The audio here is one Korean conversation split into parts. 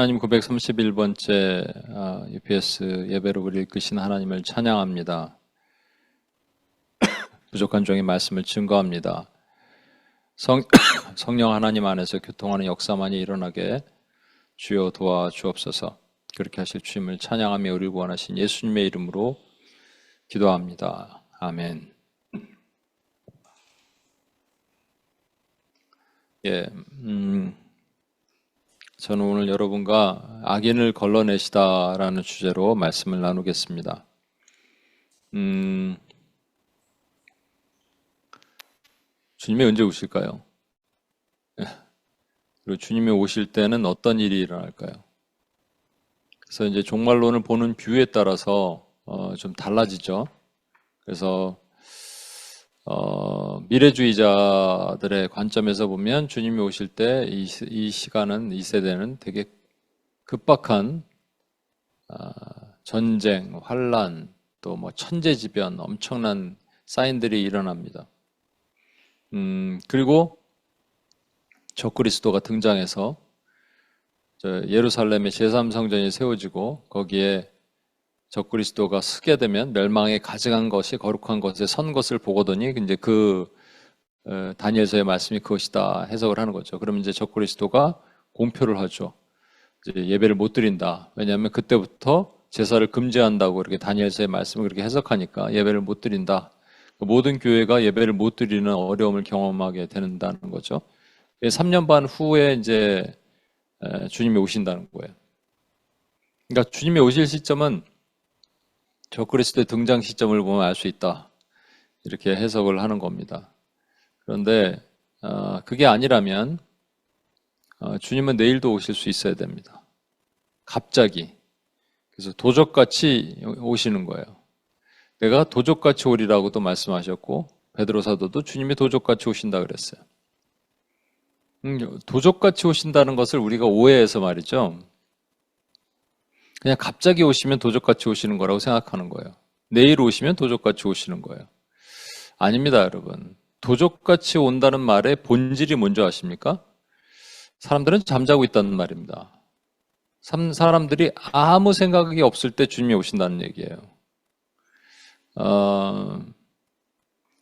하나님 931번째 UPS 예배로 우리 이끄신 하나님을 찬양합니다. 부족한 종의 말씀을 증거합니다. 성령 하나님 안에서 교통하는 역사만이 일어나게 주여 도와주옵소서. 그렇게 하실 주님을 찬양하며 우리를 구원하신 예수님의 이름으로 기도합니다. 아멘. 저는 오늘 여러분과 악인을 걸러내시다라는 주제로 말씀을 나누겠습니다. 주님이 언제 오실까요? 그리고 주님이 오실 때는 어떤 일이 일어날까요? 그래서 이제 종말론을 보는 뷰에 따라서 좀 달라지죠. 그래서 미래주의자들의 관점에서 보면 주님이 오실 때 이 시간은, 이 세대는 되게 급박한 전쟁, 환란, 또 뭐 천재지변, 엄청난 사인들이 일어납니다. 그리고 적그리스도가 등장해서 예루살렘의 제3성전이 세워지고 거기에 적그리스도가 서게 되면 멸망에 가증한 것이 거룩한 것에 선 것을 보거더니 이제 다니엘서의 말씀이 그것이다 해석을 하는 거죠. 그러면 이제 적그리스도가 공표를 하죠. 이제 예배를 못 드린다. 왜냐하면 그때부터 제사를 금지한다고 이렇게 다니엘서의 말씀을 그렇게 해석하니까 예배를 못 드린다. 모든 교회가 예배를 못 드리는 어려움을 경험하게 된다는 거죠. 3년 반 후에 이제 주님이 오신다는 거예요. 그러니까 주님이 오실 시점은 적그리스도의 등장 시점을 보면 알 수 있다. 이렇게 해석을 하는 겁니다. 그런데 그게 아니라면 주님은 내일도 오실 수 있어야 됩니다. 갑자기. 그래서 도적같이 오시는 거예요. 내가 도적같이 오리라고도 말씀하셨고 베드로 사도도 주님이 도적같이 오신다 그랬어요. 도적같이 오신다는 것을 우리가 오해해서 말이죠. 그냥 갑자기 오시면 도적같이 오시는 거라고 생각하는 거예요. 내일 오시면 도적같이 오시는 거예요. 아닙니다, 여러분. 도적같이 온다는 말의 본질이 뭔지 아십니까? 사람들은 잠자고 있다는 말입니다. 사람들이 아무 생각이 없을 때 주님이 오신다는 얘기예요.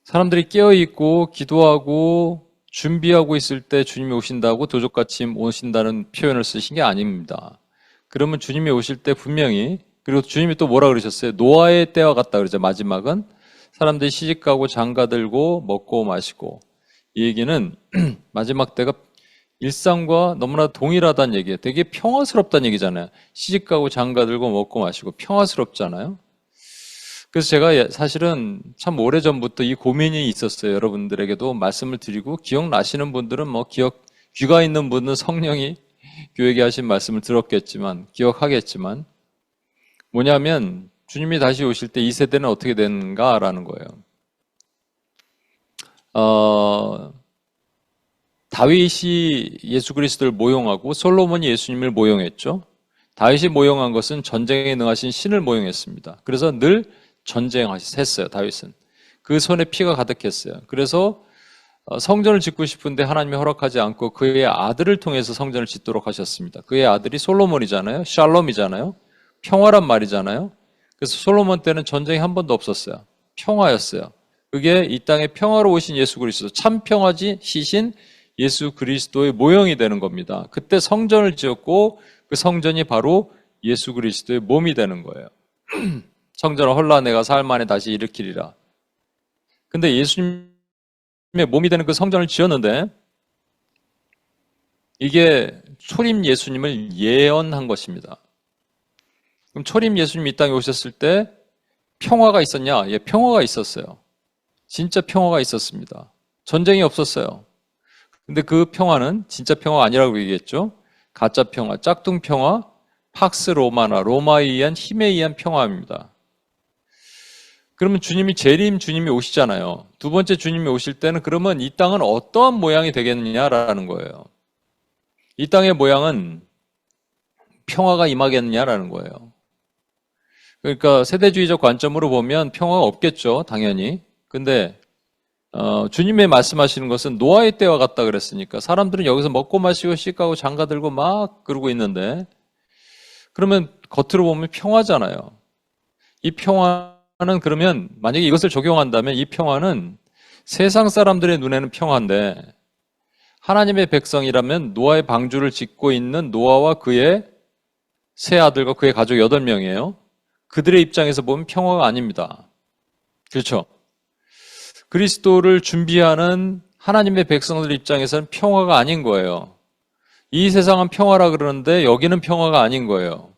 사람들이 깨어있고 기도하고 준비하고 있을 때 주님이 오신다고 도적같이 오신다는 표현을 쓰신 게 아닙니다. 그러면 주님이 오실 때 분명히, 그리고 주님이 또 뭐라 그러셨어요? 노아의 때와 같다 그러죠. 마지막은 사람들이 시집가고 장가들고 먹고 마시고, 이 얘기는 마지막 때가 일상과 너무나 동일하다는 얘기예요. 되게 평화스럽다는 얘기잖아요. 시집가고 장가들고 먹고 마시고 평화스럽잖아요. 그래서 제가 사실은 참 오래전부터 이 고민이 있었어요. 여러분들에게도 말씀을 드리고, 기억나시는 분들은 귀가 있는 분은 성령이 교회에 하신 말씀을 들었겠지만, 기억하겠지만, 뭐냐면 주님이 다시 오실 때 이 세대는 어떻게 되는가라는 거예요. 다윗이 예수 그리스도를 모용하고 솔로몬이 예수님을 모용했죠. 다윗이 모용한 것은 전쟁에 능하신 신을 모용했습니다. 그래서 늘 전쟁했어요. 다윗은 그 손에 피가 가득했어요. 그래서 성전을 짓고 싶은데 하나님이 허락하지 않고 그의 아들을 통해서 성전을 짓도록 하셨습니다. 그의 아들이 솔로몬이잖아요. 샬롬이잖아요. 평화란 말이잖아요. 그래서 솔로몬 때는 전쟁이 한 번도 없었어요. 평화였어요. 그게 이 땅에 평화로 오신 예수 그리스도, 참 평화지신 예수 그리스도의 모형이 되는 겁니다. 그때 성전을 지었고 그 성전이 바로 예수 그리스도의 몸이 되는 거예요. 성전을 헐라 내가 사흘 만에 다시 일으키리라. 근데 예수님의 몸이 되는 그 성전을 지었는데 이게 초림 예수님을 예언한 것입니다. 그럼 초림 예수님이 이 땅에 오셨을 때 평화가 있었냐? 예, 평화가 있었어요. 진짜 평화가 있었습니다. 전쟁이 없었어요. 근데 그 평화는 진짜 평화가 아니라고 얘기했죠. 가짜 평화, 짝퉁 평화, 팍스 로마나, 로마에 의한 힘에 의한 평화입니다. 그러면 주님이 오시잖아요. 두 번째 주님이 오실 때는 그러면 이 땅은 어떠한 모양이 되겠느냐라는 거예요. 이 땅의 모양은 평화가 임하겠느냐라는 거예요. 그러니까 세대주의적 관점으로 보면 평화가 없겠죠, 당연히. 근데 주님의 말씀하시는 것은 노아의 때와 같다 그랬으니까 사람들은 여기서 먹고 마시고 씻고 장가들고 막 그러고 있는데 그러면 겉으로 보면 평화잖아요. 이 평화는 그러면 만약에 이것을 적용한다면 이 평화는 세상 사람들의 눈에는 평화인데 하나님의 백성이라면 노아의 방주를 짓고 있는 노아와 그의 세 아들과 그의 가족 8명이에요. 그들의 입장에서 보면 평화가 아닙니다. 그렇죠? 그리스도를 준비하는 하나님의 백성들 입장에서는 평화가 아닌 거예요. 이 세상은 평화라 그러는데 여기는 평화가 아닌 거예요.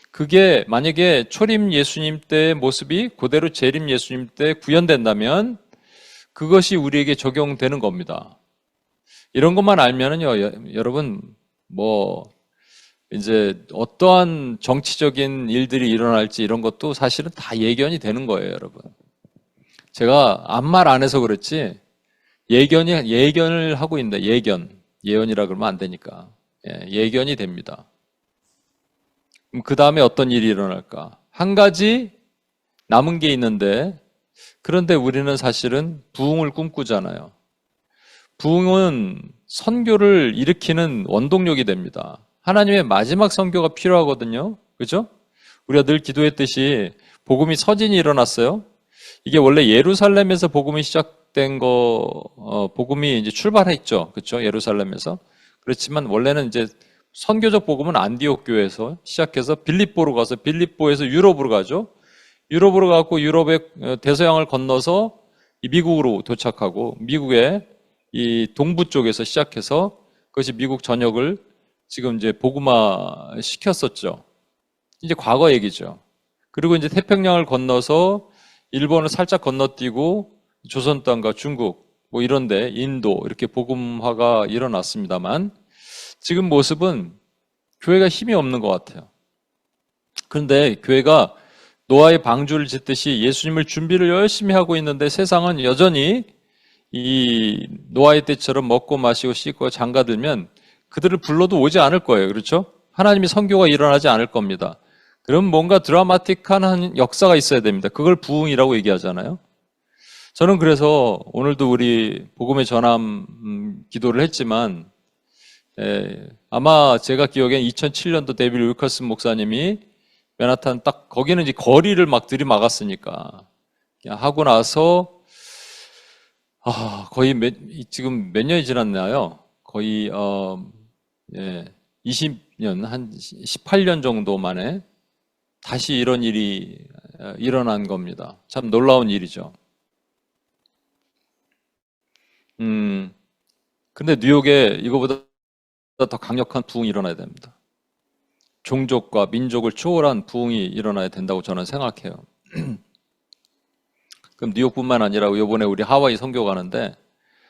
그게 만약에 초림 예수님 때의 모습이 그대로 재림 예수님 때 구현된다면 그것이 우리에게 적용되는 겁니다. 이런 것만 알면은요, 여러분, 이제 어떠한 정치적인 일들이 일어날지 이런 것도 사실은 다 예견이 되는 거예요, 여러분. 제가 아무 말 안 해서 그렇지, 예견을 하고 있는데, 예언이라 그러면 안 되니까. 예견이 됩니다. 그럼 그 다음에 어떤 일이 일어날까? 한 가지 남은 게 있는데, 그런데 우리는 사실은 부흥을 꿈꾸잖아요. 부흥은 선교를 일으키는 원동력이 됩니다. 하나님의 마지막 선교가 필요하거든요. 그죠? 우리가 늘 기도했듯이 복음이 서진이 일어났어요. 이게 원래 예루살렘에서 복음이 시작된 복음이 이제 출발했죠. 그렇죠? 예루살렘에서. 그렇지만 원래는 이제 선교적 복음은 안디옥 교회에서 시작해서 빌립보로 가서 빌립보에서 유럽으로 가죠. 유럽으로 가고 유럽의 대서양을 건너서 미국으로 도착하고 미국의 이 동부 쪽에서 시작해서 그것이 미국 전역을 지금 이제 복음화 시켰었죠. 이제 과거 얘기죠. 그리고 이제 태평양을 건너서 일본을 살짝 건너뛰고 조선 땅과 중국 이런데 인도 이렇게 복음화가 일어났습니다만 지금 모습은 교회가 힘이 없는 것 같아요. 그런데 교회가 노아의 방주를 짓듯이 예수님을 준비를 열심히 하고 있는데 세상은 여전히 이 노아의 때처럼 먹고 마시고 씻고 장가들면 그들을 불러도 오지 않을 거예요. 그렇죠? 하나님의 선교가 일어나지 않을 겁니다. 그럼 뭔가 드라마틱한 역사가 있어야 됩니다. 그걸 부흥이라고 얘기하잖아요. 저는 그래서 오늘도 우리 복음의 전함 기도를 했지만 아마 제가 기억엔 2007년도 데이비드 윌커슨 목사님이 맨하탄 딱 거기는 이제 거리를 막 들이막았으니까 하고 나서 거의 지금 몇 년이 지났나요? 거의 20년 한 18년 정도 만에 다시 이런 일이 일어난 겁니다. 참 놀라운 일이죠. 근데 뉴욕에 이거보다 더 강력한 부흥이 일어나야 됩니다. 종족과 민족을 초월한 부흥이 일어나야 된다고 저는 생각해요. 그럼 뉴욕뿐만 아니라 이번에 우리 하와이 선교 가는데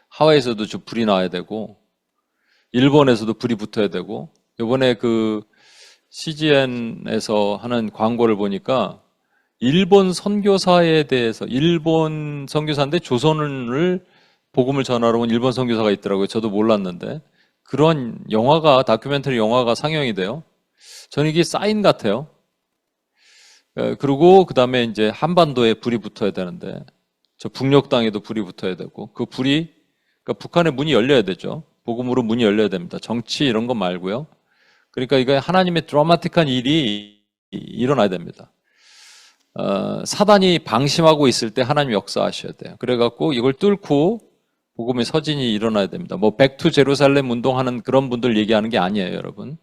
하와이에서도 좀 불이 나야 되고 일본에서도 불이 붙어야 되고 이번에 그 CGN에서 하는 광고를 보니까 일본 선교사에 대해서 일본 선교사인데 조선을 복음을 전하러 온 일본 선교사가 있더라고요. 저도 몰랐는데 그런 다큐멘터리 영화가 상영이 돼요. 저는 이게 사인 같아요. 그리고 그 다음에 이제 한반도에 불이 붙어야 되는데 저 북녘 땅에도 불이 붙어야 되고 그 불이 그러니까 북한의 문이 열려야 되죠. 복음으로 문이 열려야 됩니다. 정치 이런 거 말고요. 그러니까 이거 하나님의 드라마틱한 일이 일어나야 됩니다. 사단이 방심하고 있을 때 하나님 역사하셔야 돼요. 그래갖고 이걸 뚫고 복음의 서진이 일어나야 됩니다. 백투 제루살렘 운동하는 그런 분들 얘기하는 게 아니에요, 여러분.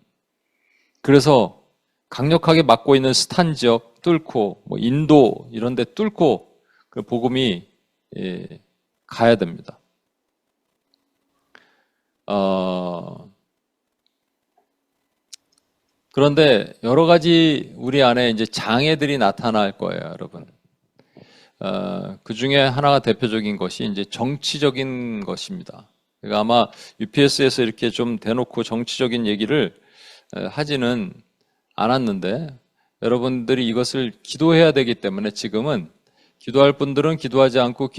그래서 강력하게 막고 있는 스탄 지역 뚫고 인도 이런 데 뚫고 그 복음이 가야 됩니다. 그런데 여러 가지 우리 안에 이제 장애들이 나타날 거예요, 여러분. 그 중에 하나가 대표적인 것이 이제 정치적인 것입니다. 그러니까 아마 UPS에서 이렇게 좀 대놓고 정치적인 얘기를 하지는 않았는데 여러분들이 이것을 기도해야 되기 때문에 지금은 기도할 분들은 기도하지 않고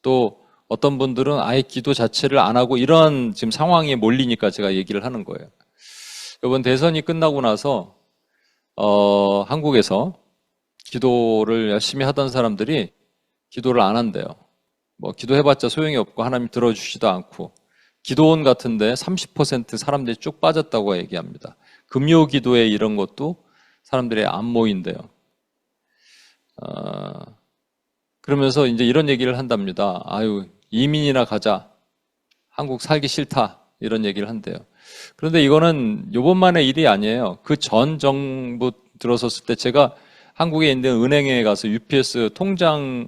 또 어떤 분들은 아예 기도 자체를 안 하고 이런 지금 상황에 몰리니까 제가 얘기를 하는 거예요. 이번 대선이 끝나고 나서 한국에서 기도를 열심히 하던 사람들이 기도를 안 한대요. 기도해봤자 소용이 없고 하나님 들어주시지도 않고 기도원 같은데 30% 사람들이 쭉 빠졌다고 얘기합니다. 금요 기도회 이런 것도 사람들이 안 모인대요. 그러면서 이제 이런 얘기를 한답니다. 아유, 이민이나 가자. 한국 살기 싫다. 이런 얘기를 한대요. 그런데 이거는 요번만의 일이 아니에요. 그 전 정부 들어섰을 때 제가 한국에 있는 은행에 가서 UPS 통장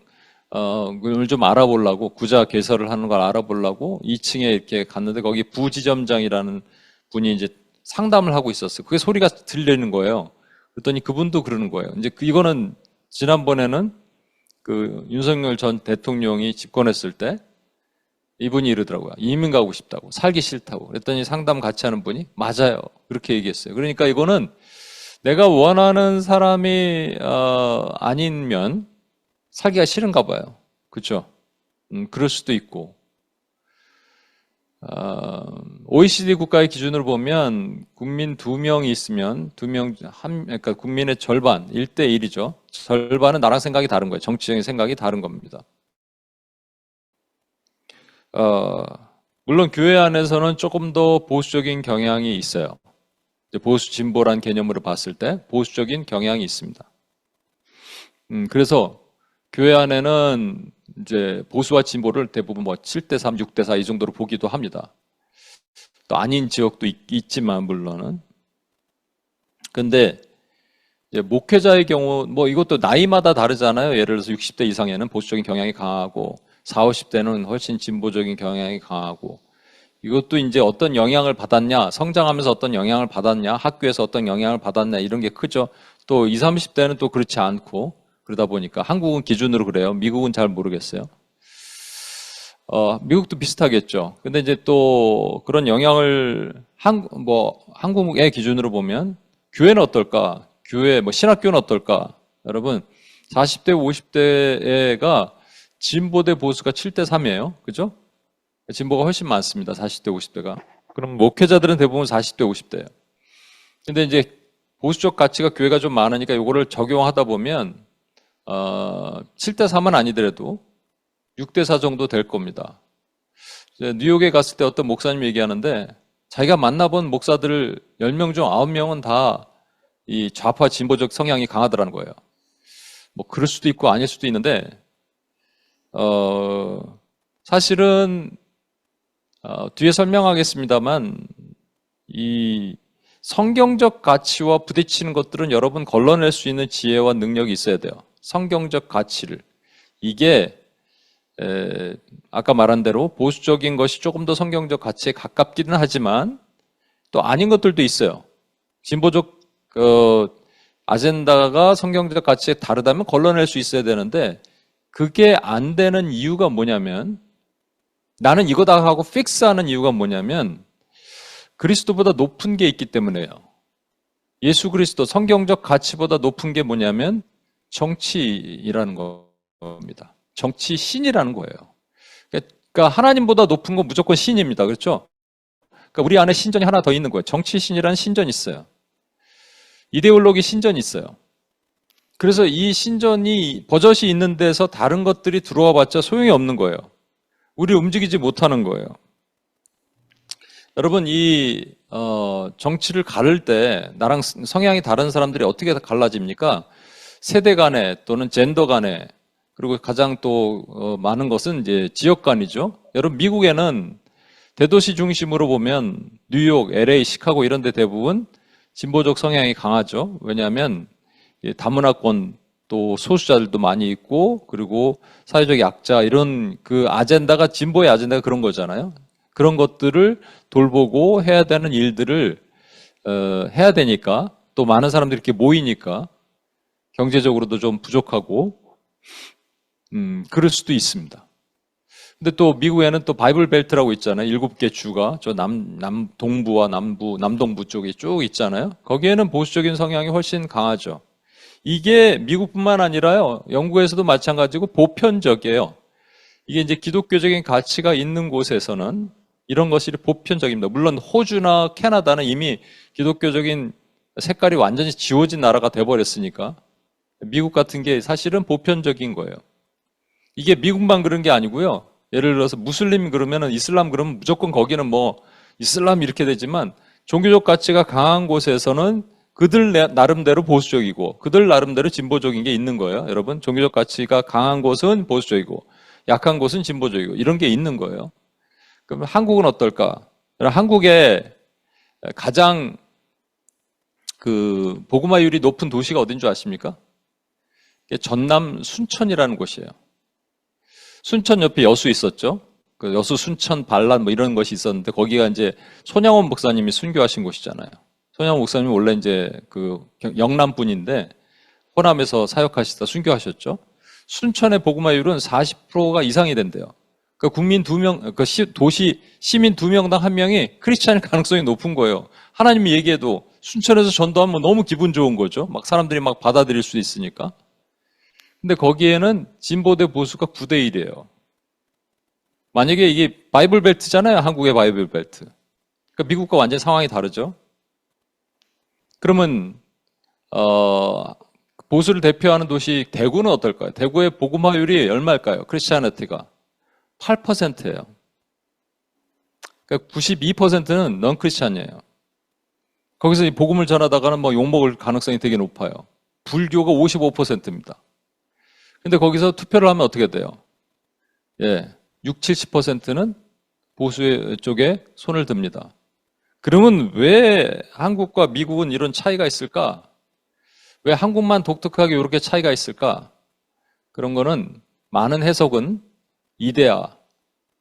을 좀 알아보려고, 구자 개설을 하는 걸 알아보려고 2층에 이렇게 갔는데 거기 부지점장이라는 분이 이제 상담을 하고 있었어요. 그게 소리가 들리는 거예요. 그랬더니 그분도 그러는 거예요. 이제 이거는 지난번에는 그 윤석열 전 대통령이 집권했을 때 이분이 이러더라고요. 이민 가고 싶다고, 살기 싫다고. 그랬더니 상담 같이 하는 분이 맞아요. 그렇게 얘기했어요. 그러니까 이거는 내가 원하는 사람이 아니면 살기가 싫은가 봐요. 그렇죠? 그럴 수도 있고. OECD 국가의 기준으로 보면 국민 2명이 있으면 그러니까 국민의 절반, 1대1이죠. 절반은 나랑 생각이 다른 거예요. 정치적인 생각이 다른 겁니다. 물론 교회 안에서는 조금 더 보수적인 경향이 있어요. 보수 진보란 개념으로 봤을 때 보수적인 경향이 있습니다. 그래서 교회 안에는 이제 보수와 진보를 대부분 뭐 7대3, 6대4 이 정도로 보기도 합니다. 또 아닌 지역도 있지만 물론은. 근데 이제 목회자의 경우 뭐 이것도 나이마다 다르잖아요. 예를 들어서 60대 이상에는 보수적인 경향이 강하고 40, 50대는 훨씬 진보적인 경향이 강하고 이것도 이제 어떤 영향을 받았냐, 성장하면서 어떤 영향을 받았냐, 학교에서 어떤 영향을 받았냐 이런 게 크죠. 또 20, 30대는 또 그렇지 않고 그러다 보니까 한국은 기준으로 그래요. 미국은 잘 모르겠어요. 미국도 비슷하겠죠. 근데 이제 또 그런 영향을 한국의 기준으로 보면 교회는 어떨까? 교회 신학교는 어떨까? 여러분 40대, 50대가 진보 대 보수가 7대 3이에요. 그죠? 진보가 훨씬 많습니다. 40대, 50대가. 그럼 목회자들은 대부분 40대, 50대예요. 근데 이제 보수적 가치가 교회가 좀 많으니까 이거를 적용하다 보면 7대 3은 아니더라도 6대 4 정도 될 겁니다. 뉴욕에 갔을 때 어떤 목사님 얘기하는데 자기가 만나본 목사들 10명 중 9명은 다 이 좌파 진보적 성향이 강하더라는 거예요. 뭐 그럴 수도 있고 아닐 수도 있는데 사실은 뒤에 설명하겠습니다만 이 성경적 가치와 부딪히는 것들은 여러분 걸러낼 수 있는 지혜와 능력이 있어야 돼요. 성경적 가치를. 이게 아까 말한 대로 보수적인 것이 조금 더 성경적 가치에 가깝기는 하지만 또 아닌 것들도 있어요. 진보적 아젠다가 성경적 가치에 다르다면 걸러낼 수 있어야 되는데 그게 안 되는 이유가 뭐냐면 나는 이거다 하고 픽스하는 이유가 뭐냐면 그리스도보다 높은 게 있기 때문에요. 예수 그리스도 성경적 가치보다 높은 게 뭐냐면 정치이라는 겁니다. 정치 신이라는 거예요. 그러니까 하나님보다 높은 건 무조건 신입니다. 그렇죠? 그러니까 우리 안에 신전이 하나 더 있는 거예요. 정치 신이라는 신전이 있어요. 이데올로기 신전이 있어요. 그래서 이 신전이 버젓이 있는 데서 다른 것들이 들어와 봤자 소용이 없는 거예요. 우리 움직이지 못하는 거예요. 여러분 이 정치를 가를 때 나랑 성향이 다른 사람들이 어떻게 갈라집니까? 세대 간에 또는 젠더 간에 그리고 가장 또 많은 것은 이제 지역 간이죠. 여러분 미국에는 대도시 중심으로 보면 뉴욕, LA, 시카고 이런 데 대부분 진보적 성향이 강하죠. 왜냐하면 다문화권 또 소수자들도 많이 있고 그리고 사회적 약자 이런 그 아젠다가 진보의 아젠다가 그런 거잖아요. 그런 것들을 돌보고 해야 되는 일들을 해야 되니까 또 많은 사람들이 이렇게 모이니까 경제적으로도 좀 부족하고 그럴 수도 있습니다. 근데 또 미국에는 또 바이블 벨트라고 있잖아요. 7개 주가 저 동부와 남동부 쪽에 쭉 있잖아요. 거기에는 보수적인 성향이 훨씬 강하죠. 이게 미국뿐만 아니라요. 영국에서도 마찬가지고 보편적이에요. 이게 이제 기독교적인 가치가 있는 곳에서는 이런 것이 보편적입니다. 물론 호주나 캐나다는 이미 기독교적인 색깔이 완전히 지워진 나라가 돼버렸으니까 미국 같은 게 사실은 보편적인 거예요. 이게 미국만 그런 게 아니고요. 예를 들어서 무슬림 그러면은 이슬람 그러면 무조건 거기는 뭐 이슬람 이렇게 되지만 종교적 가치가 강한 곳에서는 그들 나름대로 보수적이고 그들 나름대로 진보적인 게 있는 거예요. 여러분, 종교적 가치가 강한 곳은 보수적이고 약한 곳은 진보적이고 이런 게 있는 거예요. 그럼 한국은 어떨까? 한국에 가장 그 복음화율이 높은 도시가 어딘 줄 아십니까? 전남 순천이라는 곳이에요. 순천 옆에 여수 있었죠. 그 여수 순천 반란 뭐 이런 것이 있었는데 거기가 이제 손양원 목사님이 순교하신 곳이잖아요. 손양원 목사님이 원래 이제 그 영남 분인데 호남에서 사역하시다 순교하셨죠. 순천의 복음화율은 40%가 이상이 된대요. 그 국민 2명, 그 도시 시민 2명당 1명이 크리스찬일 가능성이 높은 거예요. 하나님이 얘기해도 순천에서 전도하면 너무 기분 좋은 거죠. 막 사람들이 막 받아들일 수 있으니까. 근데 거기에는 진보 대 보수가 9대 1이에요. 만약에 이게 바이블 벨트잖아요. 한국의 바이블 벨트. 그러니까 미국과 완전히 상황이 다르죠. 그러면 보수를 대표하는 도시 대구는 어떨까요? 대구의 복음화율이 얼마일까요? 크리스찬리티가 8%예요. 그러니까 92%는 넌 크리스찬이에요. 거기서 이 복음을 전하다가는 뭐 욕먹을 가능성이 되게 높아요. 불교가 55%입니다. 근데 거기서 투표를 하면 어떻게 돼요? 예, 6, 70%는 보수 쪽에 손을 듭니다. 그러면 왜 한국과 미국은 이런 차이가 있을까? 왜 한국만 독특하게 이렇게 차이가 있을까? 그런 거는 많은 해석은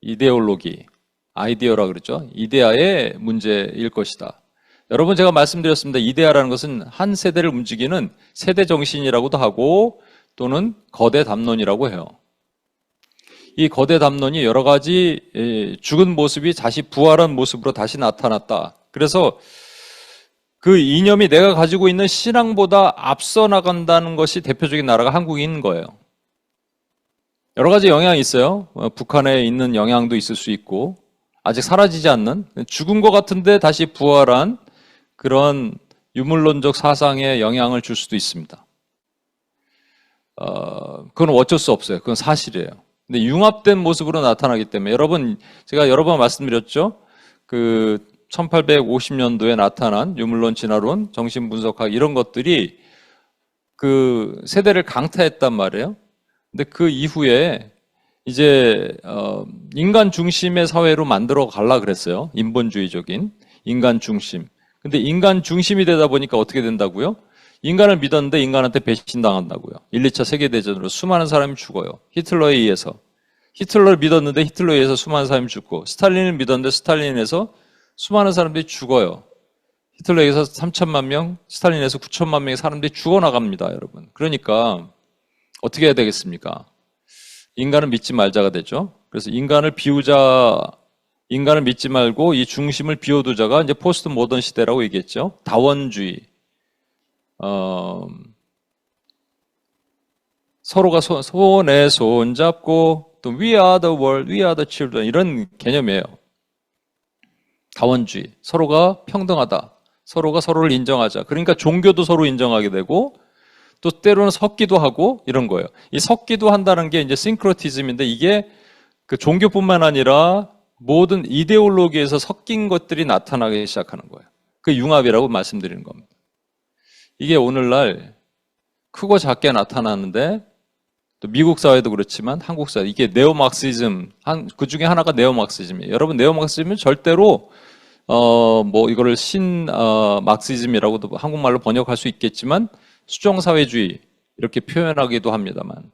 이데올로기, 아이디어라 그랬죠. 이데아의 문제일 것이다. 여러분 제가 말씀드렸습니다. 이데아라는 것은 한 세대를 움직이는 세대 정신이라고도 하고 또는 거대 담론이라고 해요. 이 거대 담론이 여러 가지 죽은 모습이 다시 부활한 모습으로 다시 나타났다. 그래서 그 이념이 내가 가지고 있는 신앙보다 앞서 나간다는 것이 대표적인 나라가 한국인 거예요. 여러 가지 영향이 있어요. 북한에 있는 영향도 있을 수 있고 아직 사라지지 않는 죽은 것 같은데 다시 부활한 그런 유물론적 사상에 영향을 줄 수도 있습니다. 그건 어쩔 수 없어요. 그건 사실이에요. 근데 융합된 모습으로 나타나기 때문에 여러분 제가 여러 번 말씀드렸죠. 그 1850년도에 나타난 유물론, 진화론, 정신분석학 이런 것들이 그 세대를 강타했단 말이에요. 근데 그 이후에 이제 인간 중심의 사회로 만들어 가려 그랬어요. 인본주의적인 인간 중심. 근데 인간 중심이 되다 보니까 어떻게 된다고요? 인간을 믿었는데 인간한테 배신당한다고요. 1, 2차 세계대전으로 수많은 사람이 죽어요. 히틀러에 의해서. 히틀러를 믿었는데 히틀러에 의해서 수많은 사람이 죽고 스탈린을 믿었는데 스탈린에 의해서 수많은 사람들이 죽어요. 히틀러에 의해서 3천만 명, 스탈린에 의해서 9천만 명의 사람들이 죽어나갑니다. 여러분. 그러니까 어떻게 해야 되겠습니까? 인간을 믿지 말자가 되죠. 그래서 인간을 믿지 말고 이 중심을 비워두자가 이제 포스트 모던 시대라고 얘기했죠. 다원주의. 서로가 손에 손 잡고 또 we are the world, we are the children 이런 개념이에요. 다원주의. 서로가 평등하다. 서로가 서로를 인정하자. 그러니까 종교도 서로 인정하게 되고 또 때로는 섞기도 하고 이런 거예요. 이 섞기도 한다는 게 이제 싱크로티즘인데 이게 그 종교뿐만 아니라 모든 이데올로기에서 섞인 것들이 나타나기 시작하는 거예요. 그 융합이라고 말씀드리는 겁니다. 이게 오늘날 크고 작게 나타나는데 또 미국 사회도 그렇지만 한국 사회 이게 네오막시즘 그 중에 하나가 네오막시즘이에요. 여러분 네오막시즘은 절대로 뭐 이거를 막시즘이라고도 한국말로 번역할 수 있겠지만 수정사회주의 이렇게 표현하기도 합니다만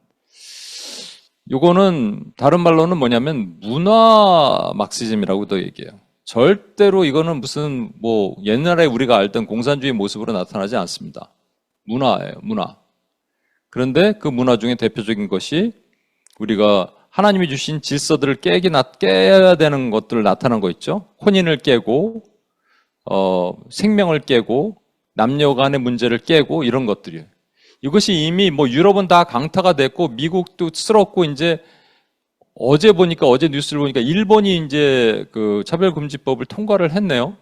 요거는 다른 말로는 뭐냐면 문화 막시즘이라고도 얘기해요. 절대로 이거는 무슨 뭐 옛날에 우리가 알던 공산주의 모습으로 나타나지 않습니다. 문화예요, 문화. 그런데 그 문화 중에 대표적인 것이 우리가 하나님이 주신 질서들을 깨야 되는 것들을 나타난 거 있죠. 혼인을 깨고 생명을 깨고 남녀 간의 문제를 깨고 이런 것들이에요. 이것이 이미 뭐 유럽은 다 강타가 됐고 미국도 쓸었고 이제 어제 뉴스를 보니까 일본이 이제 그 차별금지법을 통과를 했네요.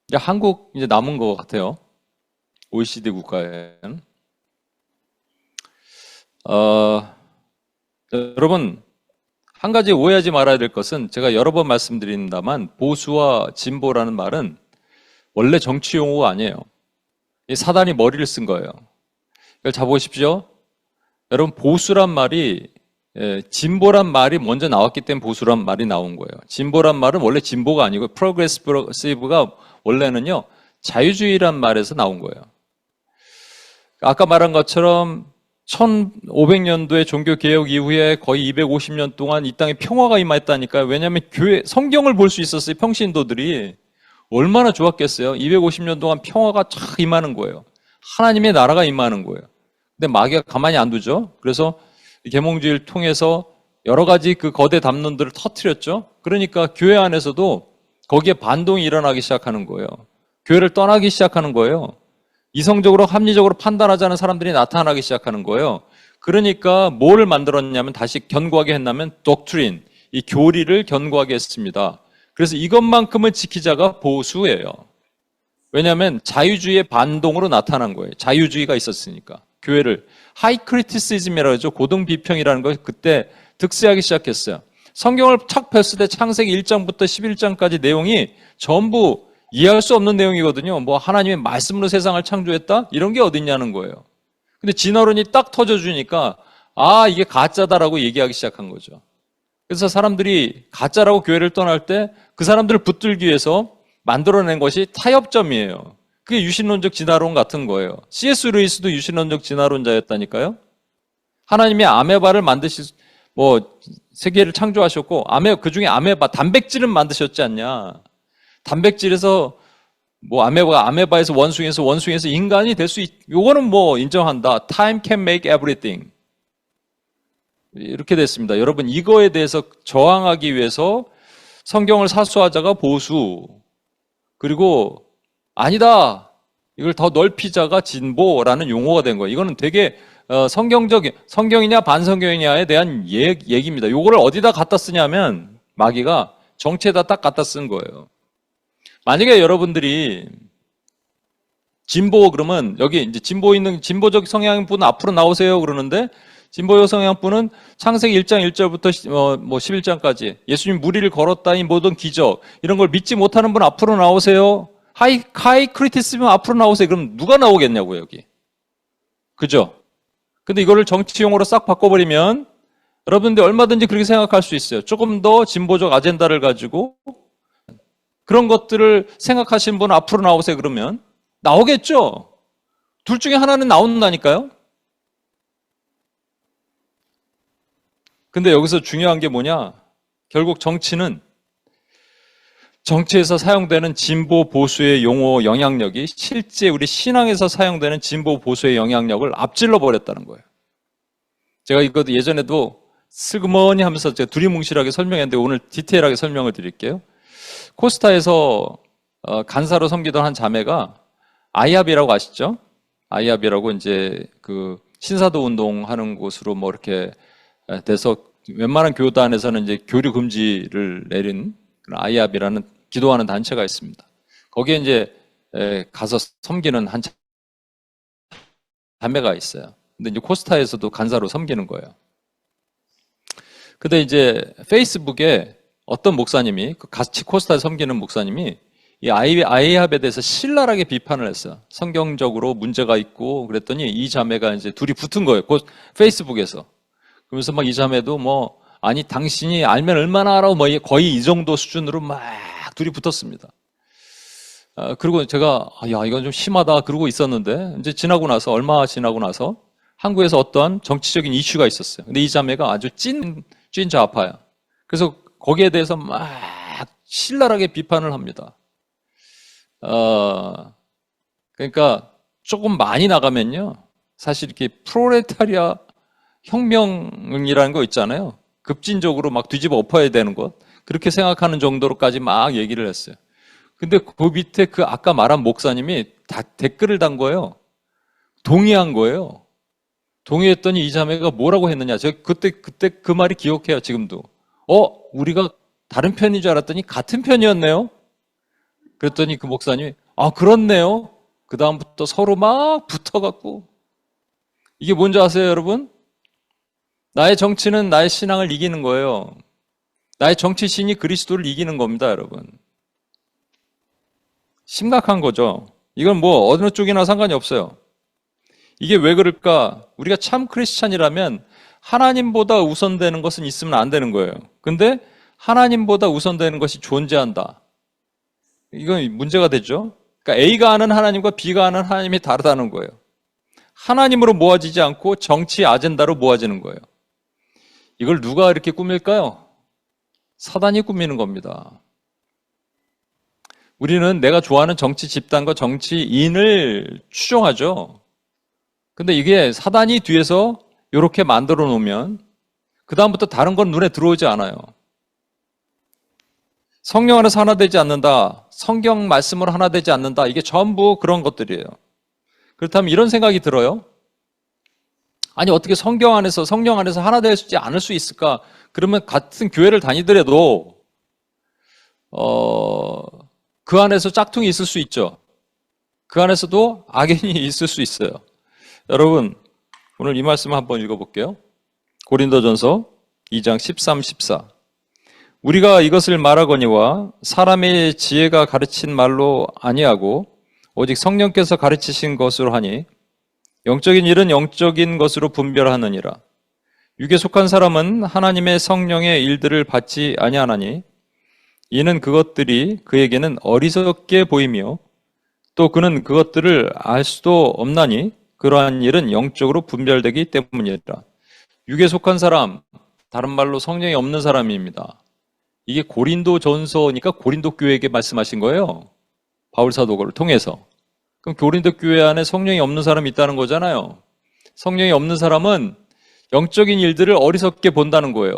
이제 한국 이제 남은 것 같아요. OECD 국가에는. 여러분 한 가지 오해하지 말아야 될 것은 제가 여러 번 말씀드린다만 보수와 진보라는 말은 원래 정치 용어가 아니에요. 이 사단이 머리를 쓴 거예요. 이걸 잡아보십시오. 여러분, 보수란 말이 진보란 말이 먼저 나왔기 때문에 보수란 말이 나온 거예요. 진보란 말은 원래 진보가 아니고 프로그레시브가 원래는요 자유주의란 말에서 나온 거예요. 아까 말한 것처럼 1500년도에 종교개혁 이후에 거의 250년 동안 이 땅에 평화가 임했다니까요. 왜냐하면 성경을 볼 수 있었어요. 평신도들이 얼마나 좋았겠어요. 250년 동안 평화가 쫙 임하는 거예요. 하나님의 나라가 임하는 거예요. 근데 마귀가 가만히 안 두죠. 그래서 계몽주의를 통해서 여러 가지 그 거대 담론들을 터뜨렸죠. 그러니까 교회 안에서도 거기에 반동이 일어나기 시작하는 거예요. 교회를 떠나기 시작하는 거예요. 이성적으로 합리적으로 판단하자는 사람들이 나타나기 시작하는 거예요. 그러니까 뭐를 만들었냐면 다시 견고하게 했냐면 doctrine, 이 교리를 견고하게 했습니다. 그래서 이것만큼은 지키자가 보수예요. 왜냐하면 자유주의의 반동으로 나타난 거예요. 자유주의가 있었으니까. 교회를 하이 크리티시즘이라고 하죠. 고등 비평이라는 걸 그때 득세하기 시작했어요. 성경을 착 폈을 때 창세기 1장부터 11장까지 내용이 전부 이해할 수 없는 내용이거든요. 뭐 하나님의 말씀으로 세상을 창조했다? 이런 게 어딨냐는 거예요. 근데 진화론이 딱 터져주니까 이게 가짜다라고 얘기하기 시작한 거죠. 그래서 사람들이 가짜라고 교회를 떠날 때 그 사람들을 붙들기 위해서 만들어낸 것이 타협점이에요. 그게 유신론적 진화론 같은 거예요. C.S. 루이스도 유신론적 진화론자였다니까요. 하나님이 아메바를 세계를 창조하셨고 그 중에 아메바 단백질은 만드셨지 않냐. 단백질에서 아메바에서 원숭이에서 인간이 될 수 요거는 인정한다. Time can make everything. 이렇게 됐습니다. 여러분, 이거에 대해서 저항하기 위해서 성경을 사수하자가 보수, 그리고 아니다, 이걸 더 넓히자가 진보라는 용어가 된 거예요. 이거는 되게 성경이냐 반성경이냐에 대한 얘기입니다. 요거를 어디다 갖다 쓰냐면 마귀가 정치에다 딱 갖다 쓴 거예요. 만약에 여러분들이 진보 그러면 여기 이제 진보적 성향분은 앞으로 나오세요 그러는데 진보적 성향분은 창세기 1장 1절부터 11장까지 예수님 무리를 걸었다니 모든 기적 이런 걸 믿지 못하는 분 앞으로 나오세요. 하이 크리티시즘 앞으로 나오세요. 그럼 누가 나오겠냐고요, 여기. 그죠? 근데 이거를 정치 용어로 싹 바꿔버리면 여러분들 얼마든지 그렇게 생각할 수 있어요. 조금 더 진보적 아젠다를 가지고 그런 것들을 생각하시는 분 앞으로 나오세요 그러면 나오겠죠? 둘 중에 하나는 나온다니까요? 근데 여기서 중요한 게 뭐냐? 결국 정치에서 사용되는 진보 보수의 용어 영향력이 실제 우리 신앙에서 사용되는 진보 보수의 영향력을 앞질러 버렸다는 거예요. 제가 이것도 예전에도 슬그머니 하면서 제가 두리뭉실하게 설명했는데 오늘 디테일하게 설명을 드릴게요. 코스타에서 간사로 섬기던 한 자매가 아이합이라고 아시죠? 아이합이라고 이제 그 신사도 운동하는 곳으로 이렇게 돼서 웬만한 교단에서는 이제 교류 금지를 내린 아이합이라는 기도하는 단체가 있습니다. 거기에 이제 가서 섬기는 한 자매가 있어요. 근데 이제 코스타에서도 간사로 섬기는 거예요. 근데 이제 페이스북에 어떤 목사님이 같이 코스타에 섬기는 목사님이 이 아이합에 대해서 신랄하게 비판을 했어요. 성경적으로 문제가 있고 그랬더니 이 자매가 이제 둘이 붙은 거예요. 페이스북에서. 그러면서 이 자매도 아니 당신이 알면 얼마나 알아 거의 이 정도 수준으로 막 둘이 붙었습니다. 그리고 제가 이건 좀 심하다 그러고 있었는데 이제 얼마 지나고 나서 한국에서 어떠한 정치적인 이슈가 있었어요. 근데 이 자매가 아주 찐 좌파야. 그래서 거기에 대해서 막 신랄하게 비판을 합니다. 그러니까 조금 많이 나가면요. 사실 이렇게 프롤레타리아 혁명이라는 거 있잖아요. 급진적으로 막 뒤집어 엎어야 되는 것. 그렇게 생각하는 정도로까지 막 얘기를 했어요. 근데 그 밑에 아까 말한 목사님이 다 댓글을 단 거예요. 동의한 거예요. 동의했더니 이 자매가 뭐라고 했느냐. 제가 그때 그 말이 기억해요, 지금도. 우리가 다른 편인 줄 알았더니 같은 편이었네요. 그랬더니 그 목사님이 그렇네요. 그 다음부터 서로 막 붙어갖고 이게 뭔지 아세요, 여러분? 나의 정치는 나의 신앙을 이기는 거예요. 나의 정치신이 그리스도를 이기는 겁니다, 여러분. 심각한 거죠. 이건 뭐 어느 쪽이나 상관이 없어요. 이게 왜 그럴까? 우리가 참 크리스찬이라면 하나님보다 우선되는 것은 있으면 안 되는 거예요. 근데 하나님보다 우선되는 것이 존재한다. 이건 문제가 되죠. 그러니까 A가 아는 하나님과 B가 아는 하나님이 다르다는 거예요. 하나님으로 모아지지 않고 정치 아젠다로 모아지는 거예요. 이걸 누가 이렇게 꾸밀까요? 사단이 꾸미는 겁니다. 우리는 내가 좋아하는 정치 집단과 정치인을 추종하죠. 근데 이게 사단이 뒤에서 이렇게 만들어 놓으면 그다음부터 다른 건 눈에 들어오지 않아요. 성령 안에서 하나 되지 않는다. 성경 말씀으로 하나 되지 않는다. 이게 전부 그런 것들이에요. 그렇다면 이런 생각이 들어요. 아니 어떻게 성령 안에서 하나 되지 않을 수 있을까? 그러면 같은 교회를 다니더라도 그 안에서 짝퉁이 있을 수 있죠. 그 안에서도 악인이 있을 수 있어요. 여러분 오늘 이 말씀 한번 읽어볼게요. 고린도전서 2장 13, 14. 우리가 이것을 말하거니와 사람의 지혜가 가르친 말로 아니하고 오직 성령께서 가르치신 것으로 하니 영적인 일은 영적인 것으로 분별하느니라. 육에 속한 사람은 하나님의 성령의 일들을 받지 아니하나니 이는 그것들이 그에게는 어리석게 보이며 또 그는 그것들을 알 수도 없나니 그러한 일은 영적으로 분별되기 때문이라. 육에 속한 사람, 다른 말로 성령이 없는 사람입니다. 이게 고린도전서니까 고린도 교회에게 말씀하신 거예요. 바울 사도를 통해서. 그럼 고린도 교회 안에 성령이 없는 사람이 있다는 거잖아요. 성령이 없는 사람은 영적인 일들을 어리석게 본다는 거예요.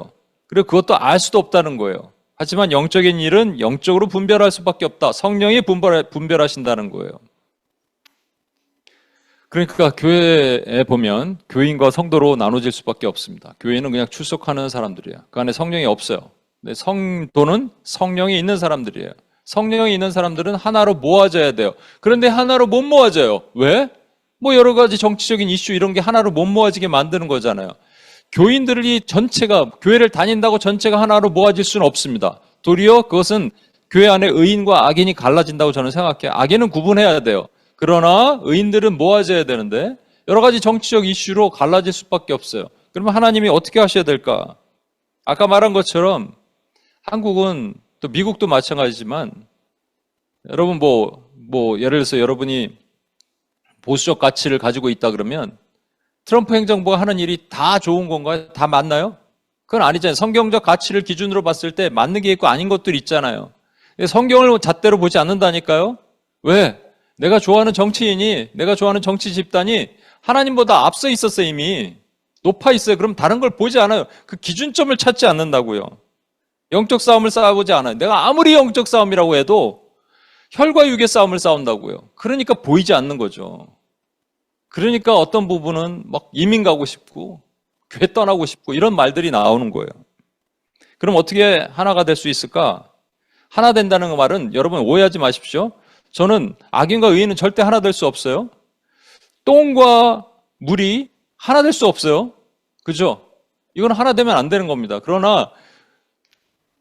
그리고 그것도 알 수도 없다는 거예요. 하지만 영적인 일은 영적으로 분별할 수밖에 없다. 성령이 분별하신다는 거예요. 그러니까 교회에 보면 교인과 성도로 나눠질 수밖에 없습니다. 교회는 그냥 출석하는 사람들이에요. 그 안에 성령이 없어요. 성도는 성령이 있는 사람들이에요. 성령이 있는 사람들은 하나로 모아져야 돼요. 그런데 하나로 못 모아져요. 왜? 뭐 여러 가지 정치적인 이슈 이런 게 하나로 못 모아지게 만드는 거잖아요. 교인들이 전체가 교회를 다닌다고 전체가 하나로 모아질 수는 없습니다. 도리어 그것은 교회 안에 의인과 악인이 갈라진다고 저는 생각해요. 악인은 구분해야 돼요. 그러나 의인들은 모아져야 되는데 여러 가지 정치적 이슈로 갈라질 수밖에 없어요. 그러면 하나님이 어떻게 하셔야 될까? 아까 말한 것처럼 한국은 또 미국도 마찬가지지만 여러분 예를 들어서 여러분이 보수적 가치를 가지고 있다 그러면 트럼프 행정부가 하는 일이 다 좋은 건가요? 다 맞나요? 그건 아니잖아요. 성경적 가치를 기준으로 봤을 때 맞는 게 있고 아닌 것들이 있잖아요. 성경을 잣대로 보지 않는다니까요. 왜? 내가 좋아하는 정치인이, 내가 좋아하는 정치 집단이 하나님보다 앞서 있었어요. 이미 높아 있어요. 그럼 다른 걸 보지 않아요. 그 기준점을 찾지 않는다고요. 영적 싸움을 싸워보지 않아요. 내가 아무리 영적 싸움이라고 해도 혈과 육의 싸움을 싸운다고요. 그러니까 보이지 않는 거죠. 그러니까 어떤 부분은 막 이민 가고 싶고 교회 떠나고 싶고 이런 말들이 나오는 거예요. 그럼 어떻게 하나가 될 수 있을까? 하나 된다는 그 말은 여러분 오해하지 마십시오. 저는 악인과 의인은 절대 하나 될 수 없어요. 똥과 물이 하나 될 수 없어요. 그죠? 이건 하나 되면 안 되는 겁니다. 그러나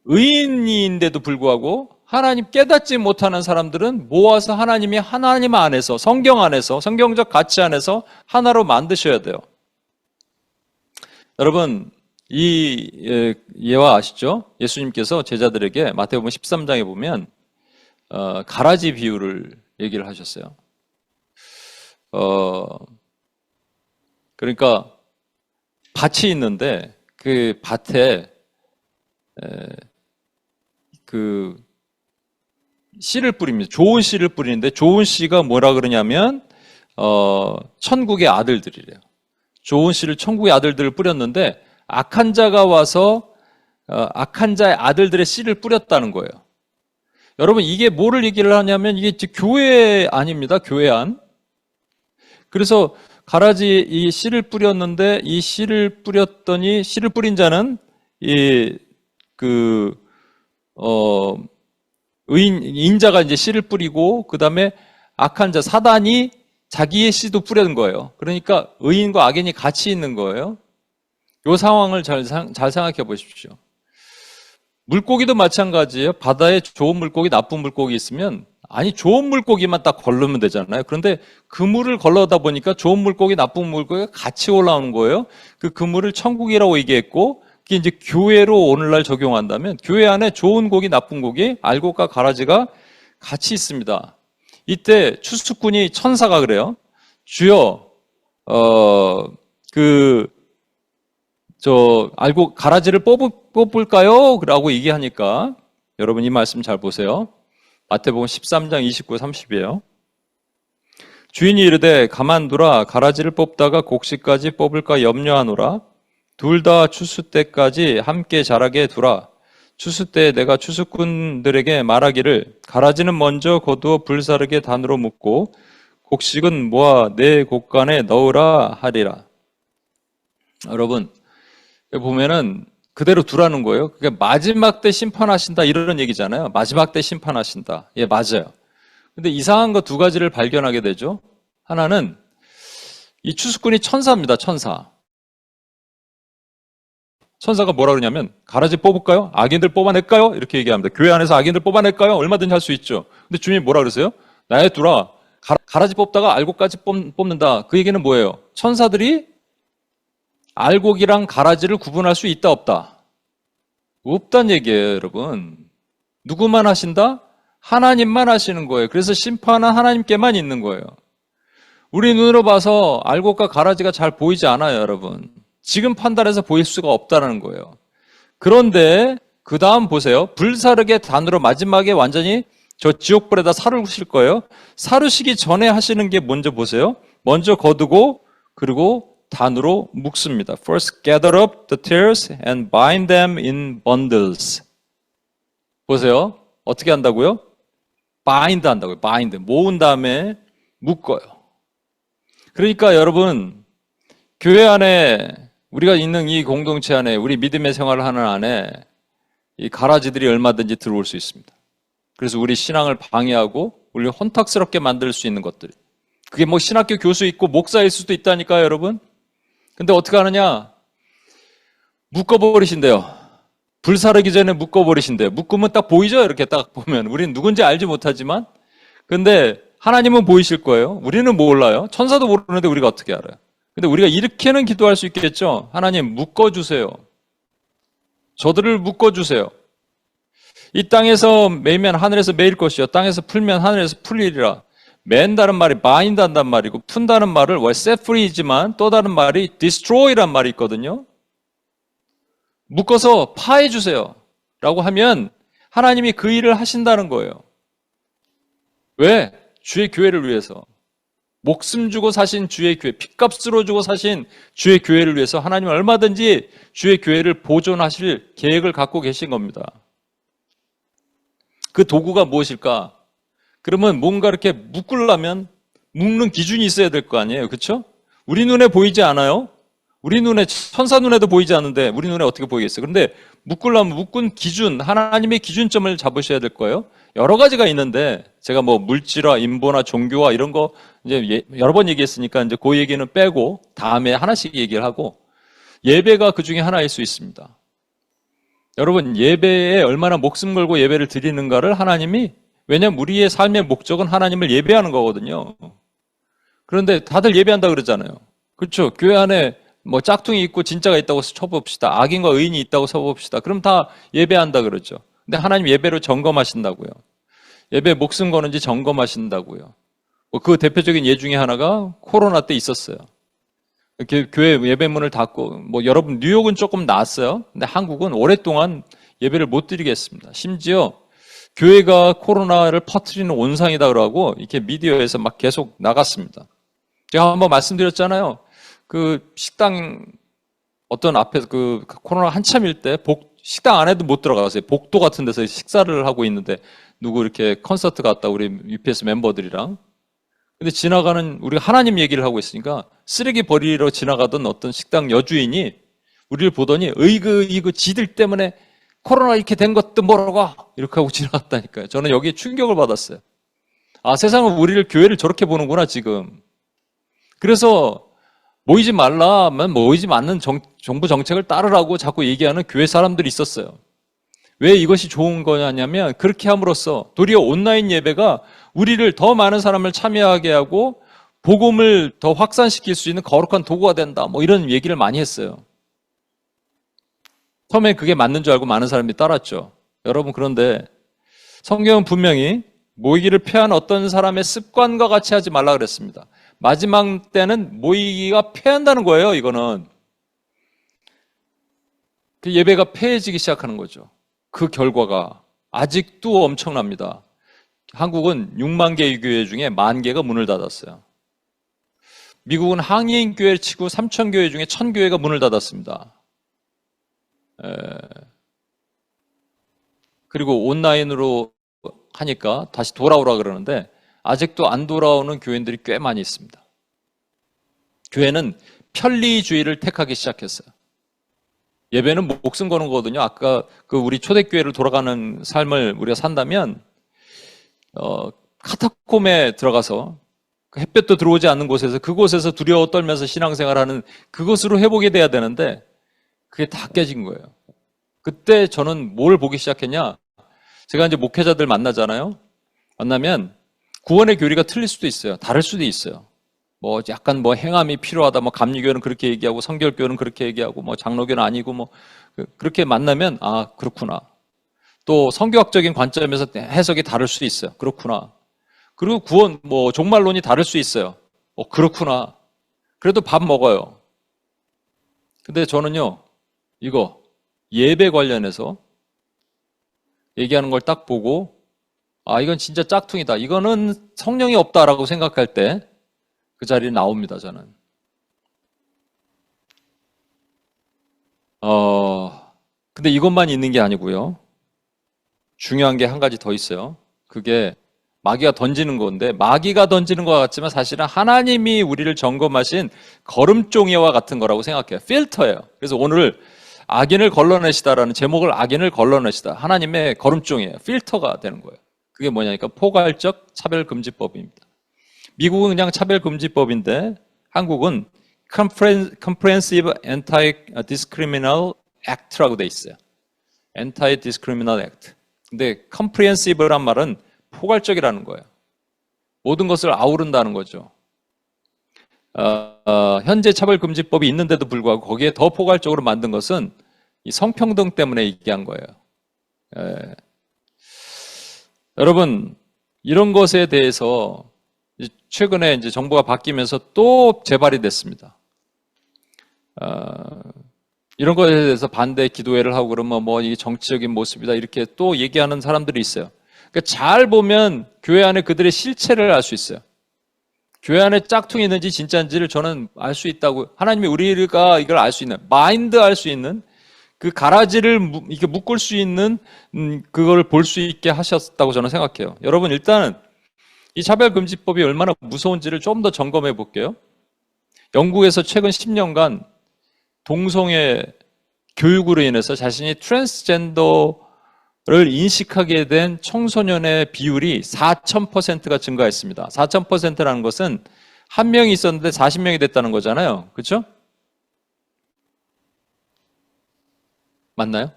의인인데도 불구하고 하나님 깨닫지 못하는 사람들은 모아서 하나님이 하나님 안에서 성경 안에서 성경적 가치 안에서 하나로 만드셔야 돼요. 여러분 이 예화 아시죠? 예수님께서 제자들에게 마태복음 13장에 보면 가라지 비유를 얘기를 하셨어요. 그러니까 밭이 있는데 그 밭에 그 씨를 뿌립니다. 좋은 씨를 뿌리는데 좋은 씨가 뭐라 그러냐면 천국의 아들들이래요. 좋은 씨를 천국의 아들들을 뿌렸는데 악한 자가 와서 악한 자의 아들들의 씨를 뿌렸다는 거예요. 여러분 이게 뭐를 얘기를 하냐면 이게 교회 아닙니다. 교회 안. 그래서 가라지 이 씨를 뿌렸는데 이 씨를 뿌렸더니 씨를 뿌린 자는 인자가 이제 씨를 뿌리고 그 다음에 악한 자 사단이 자기의 씨도 뿌린 거예요. 그러니까 의인과 악인이 같이 있는 거예요. 이 상황을 잘 생각해 보십시오. 물고기도 마찬가지예요. 바다에 좋은 물고기, 나쁜 물고기 있으면 아니, 좋은 물고기만 딱 걸르면 되잖아요. 그런데 그물을 걸러다 보니까 좋은 물고기, 나쁜 물고기가 같이 올라오는 거예요. 그 그물을 천국이라고 얘기했고, 그게 이제 교회로 오늘날 적용한다면, 교회 안에 좋은 고기, 나쁜 고기, 알곡과 가라지가 같이 있습니다. 이때 추수꾼이 천사가 그래요. 주여, 알곡, 가라지를 뽑을까요? 라고 얘기하니까, 여러분 이 말씀 잘 보세요. 마태복음 13장 29, 30이에요. 주인이 이르되 가만두라 가라지를 뽑다가 곡식까지 뽑을까 염려하노라. 둘 다 추수 때까지 함께 자라게 두라. 추수 때 내가 추수꾼들에게 말하기를 가라지는 먼저 거두어 불사르게 단으로 묶고 곡식은 모아 내 곡간에 넣으라 하리라. 여러분 보면은 그대로 두라는 거예요. 그게 마지막 때 심판하신다 이런 얘기잖아요. 마지막 때 심판하신다. 예, 맞아요. 근데 이상한 거 두 가지를 발견하게 되죠. 하나는 이 추수꾼이 천사입니다. 천사. 천사가 뭐라 그러냐면 가라지 뽑을까요? 악인들 뽑아낼까요? 이렇게 얘기합니다. 교회 안에서 악인들 뽑아낼까요? 얼마든지 할 수 있죠. 근데 주님이 뭐라 그러세요? 나의 두라. 가라지 뽑다가 알곡까지 뽑는다. 그 얘기는 뭐예요? 천사들이 알곡이랑 가라지를 구분할 수 있다 없다? 없단 얘기예요, 여러분. 누구만 하신다? 하나님만 하시는 거예요. 그래서 심판은 하나님께만 있는 거예요. 우리 눈으로 봐서 알곡과 가라지가 잘 보이지 않아요, 여러분. 지금 판단해서 보일 수가 없다는 거예요. 그런데 그 다음 보세요. 불사르게 단으로 마지막에 완전히 저 지옥불에다 사르실 거예요. 사르시기 전에 하시는 게 먼저 보세요. 먼저 거두고 그리고 단으로 묶습니다. First gather up the tares and bind them in bundles. 보세요. 어떻게 한다고요? bind 한다고요. bind. 모은 다음에 묶어요. 그러니까 여러분 교회 안에 우리가 있는 이 공동체 안에 우리 믿음의 생활을 하는 안에 이 가라지들이 얼마든지 들어올 수 있습니다. 그래서 우리 신앙을 방해하고 우리를 혼탁스럽게 만들 수 있는 것들이 그게 뭐 신학교 교수 있고 목사일 수도 있다니까요, 여러분. 근데 어떻게 하느냐? 묶어버리신대요. 불사르기 전에 묶어버리신대요. 묶으면 딱 보이죠? 이렇게 딱 보면. 우리는 누군지 알지 못하지만. 근데 하나님은 보이실 거예요. 우리는 몰라요. 천사도 모르는데 우리가 어떻게 알아요? 근데 우리가 이렇게는 기도할 수 있겠죠? 하나님 묶어주세요. 저들을 묶어주세요. 이 땅에서 매면 하늘에서 매일 것이요. 땅에서 풀면 하늘에서 풀리리라. 맨다는 말이 bind 한단 말이고 푼다는 말을 set free지만 또 다른 말이 destroy란 말이 있거든요. 묶어서 파해주세요 라고 하면 하나님이 그 일을 하신다는 거예요. 왜? 주의 교회를 위해서. 목숨 주고 사신 주의 교회, 핏값으로 주고 사신 주의 교회를 위해서 하나님은 얼마든지 주의 교회를 보존하실 계획을 갖고 계신 겁니다. 그 도구가 무엇일까? 그러면 뭔가 이렇게 묶으려면 묶는 기준이 있어야 될 거 아니에요. 그렇죠? 우리 눈에 보이지 않아요? 우리 눈에 천사 눈에도 보이지 않는데 우리 눈에 어떻게 보이겠어요? 그런데 묶으려면 묶은 기준, 하나님의 기준점을 잡으셔야 될 거예요. 여러 가지가 있는데 제가 뭐 물질화, 인보나 종교화 이런 거 이제 여러 번 얘기했으니까 이제 그 얘기는 빼고 다음에 하나씩 얘기를 하고 예배가 그 중에 하나일 수 있습니다. 여러분 예배에 얼마나 목숨 걸고 예배를 드리는가를 하나님이 왜냐하면 우리의 삶의 목적은 하나님을 예배하는 거거든요. 그런데 다들 예배한다 그러잖아요. 그렇죠? 교회 안에 뭐 짝퉁이 있고 진짜가 있다고 쳐봅시다. 악인과 의인이 있다고 쳐봅시다. 그럼 다 예배한다 그러죠. 근데 하나님 예배로 점검하신다고요. 예배 목숨 거는지 점검하신다고요. 그 대표적인 예 중에 하나가 코로나 때 있었어요. 교회 예배문을 닫고 뭐 여러분 뉴욕은 조금 나았어요. 근데 한국은 오랫동안 예배를 못 드리겠습니다. 심지어 교회가 코로나를 퍼뜨리는 온상이다 그러고 이렇게 미디어에서 막 계속 나갔습니다. 제가 한번 말씀드렸잖아요. 그 식당 어떤 앞에서 그 코로나 한참일 때 식당 안에도 못 들어가세요. 복도 같은 데서 식사를 하고 있는데 누구 이렇게 콘서트 갔다 우리 UPS 멤버들이랑. 근데 지나가는 우리가 하나님 얘기를 하고 있으니까 쓰레기 버리러 지나가던 어떤 식당 여주인이 우리를 보더니 이거 지들 때문에 코로나 이렇게 된 것도 모르고 이렇게 하고 지나갔다니까요. 저는 여기에 충격을 받았어요. 아, 세상은 우리를 교회를 저렇게 보는구나 지금. 그래서 모이지 말라면 모이지 않는 정부 정책을 따르라고 자꾸 얘기하는 교회 사람들이 있었어요. 왜 이것이 좋은 거냐면 그렇게 함으로써 도리어 온라인 예배가 우리를 더 많은 사람을 참여하게 하고 복음을 더 확산시킬 수 있는 거룩한 도구가 된다. 뭐 이런 얘기를 많이 했어요. 처음에 그게 맞는 줄 알고 많은 사람이 따랐죠. 여러분, 그런데 성경은 분명히 모이기를 폐한 어떤 사람의 습관과 같이 하지 말라 그랬습니다. 마지막 때는 모이기가 폐한다는 거예요. 이거는 그 예배가 폐해지기 시작하는 거죠. 그 결과가 아직도 엄청납니다. 한국은 6만 개의 교회 중에 10,000개가 문을 닫았어요. 미국은 항의인 교회를 치고 3,000교회 중에 1,000교회가 문을 닫았습니다. 그리고 온라인으로 하니까 다시 돌아오라 그러는데 아직도 안 돌아오는 교인들이 꽤 많이 있습니다. 교회는 편리주의를 택하기 시작했어요. 예배는 목숨 거는 거거든요. 아까 그 우리 초대교회를 돌아가는 삶을 우리가 산다면 카타콤에 들어가서 햇볕도 들어오지 않는 곳에서 그곳에서 두려워 떨면서 신앙생활하는 그것으로 회복이 돼야 되는데 그게 다 깨진 거예요. 그때 저는 뭘 보기 시작했냐? 제가 이제 목회자들 만나잖아요. 만나면 구원의 교리가 틀릴 수도 있어요. 다를 수도 있어요. 뭐 약간 뭐 행함이 필요하다. 뭐 감리교회는 그렇게 얘기하고 성결교회는 그렇게 얘기하고 뭐 장로교는 아니고 뭐 그렇게 만나면 아 그렇구나. 또 성교학적인 관점에서 해석이 다를 수 있어요. 그렇구나. 그리고 구원 뭐 종말론이 다를 수 있어요. 그렇구나. 그래도 밥 먹어요. 근데 저는요 이거 예배 관련해서 얘기하는 걸 딱 보고 아 이건 진짜 짝퉁이다. 이거는 성령이 없다라고 생각할 때 그 자리에 나옵니다. 저는. 근데 이것만 있는 게 아니고요. 중요한 게 한 가지 더 있어요. 그게 마귀가 던지는 건데 마귀가 던지는 것 같지만 사실은 하나님이 우리를 점검하신 거름종이와 같은 거라고 생각해요. 필터예요. 그래서 오늘 악인을 걸러내시다라는 제목을 악인을 걸러내시다. 하나님의 거름종이에요. 필터가 되는 거예요. 그게 뭐냐니까 포괄적 차별금지법입니다. 미국은 그냥 차별금지법인데 한국은 Comprehensive Anti-Discriminal Act라고 돼 있어요. Anti-Discriminal Act. 근데 comprehensive란 말은 포괄적이라는 거예요. 모든 것을 아우른다는 거죠. 현재 차별금지법이 있는데도 불구하고 거기에 더 포괄적으로 만든 것은 이 성평등 때문에 얘기한 거예요. 여러분, 이런 것에 대해서 최근에 이제 정부가 바뀌면서 또 재발이 됐습니다. 이런 것에 대해서 반대 기도회를 하고 그러면 뭐 이게 정치적인 모습이다 이렇게 또 얘기하는 사람들이 있어요. 그러니까 잘 보면 교회 안에 그들의 실체를 알 수 있어요. 교회 안에 짝퉁이 있는지 진짜인지를 저는 알 수 있다고. 하나님이 우리가 이걸 알 수 있는, 마인드 알 수 있는, 그 가라지를 이렇게 묶을 수 있는 그걸 볼 수 있게 하셨다고 저는 생각해요. 여러분 일단은 이 차별금지법이 얼마나 무서운지를 좀 더 점검해 볼게요. 영국에서 최근 10년간 동성애 교육으로 인해서 자신이 트랜스젠더를 인식하게 된 청소년의 비율이 4,000%가 증가했습니다. 4,000%라는 것은 한 명이 있었는데 40명이 됐다는 거잖아요. 그렇죠? 맞나요?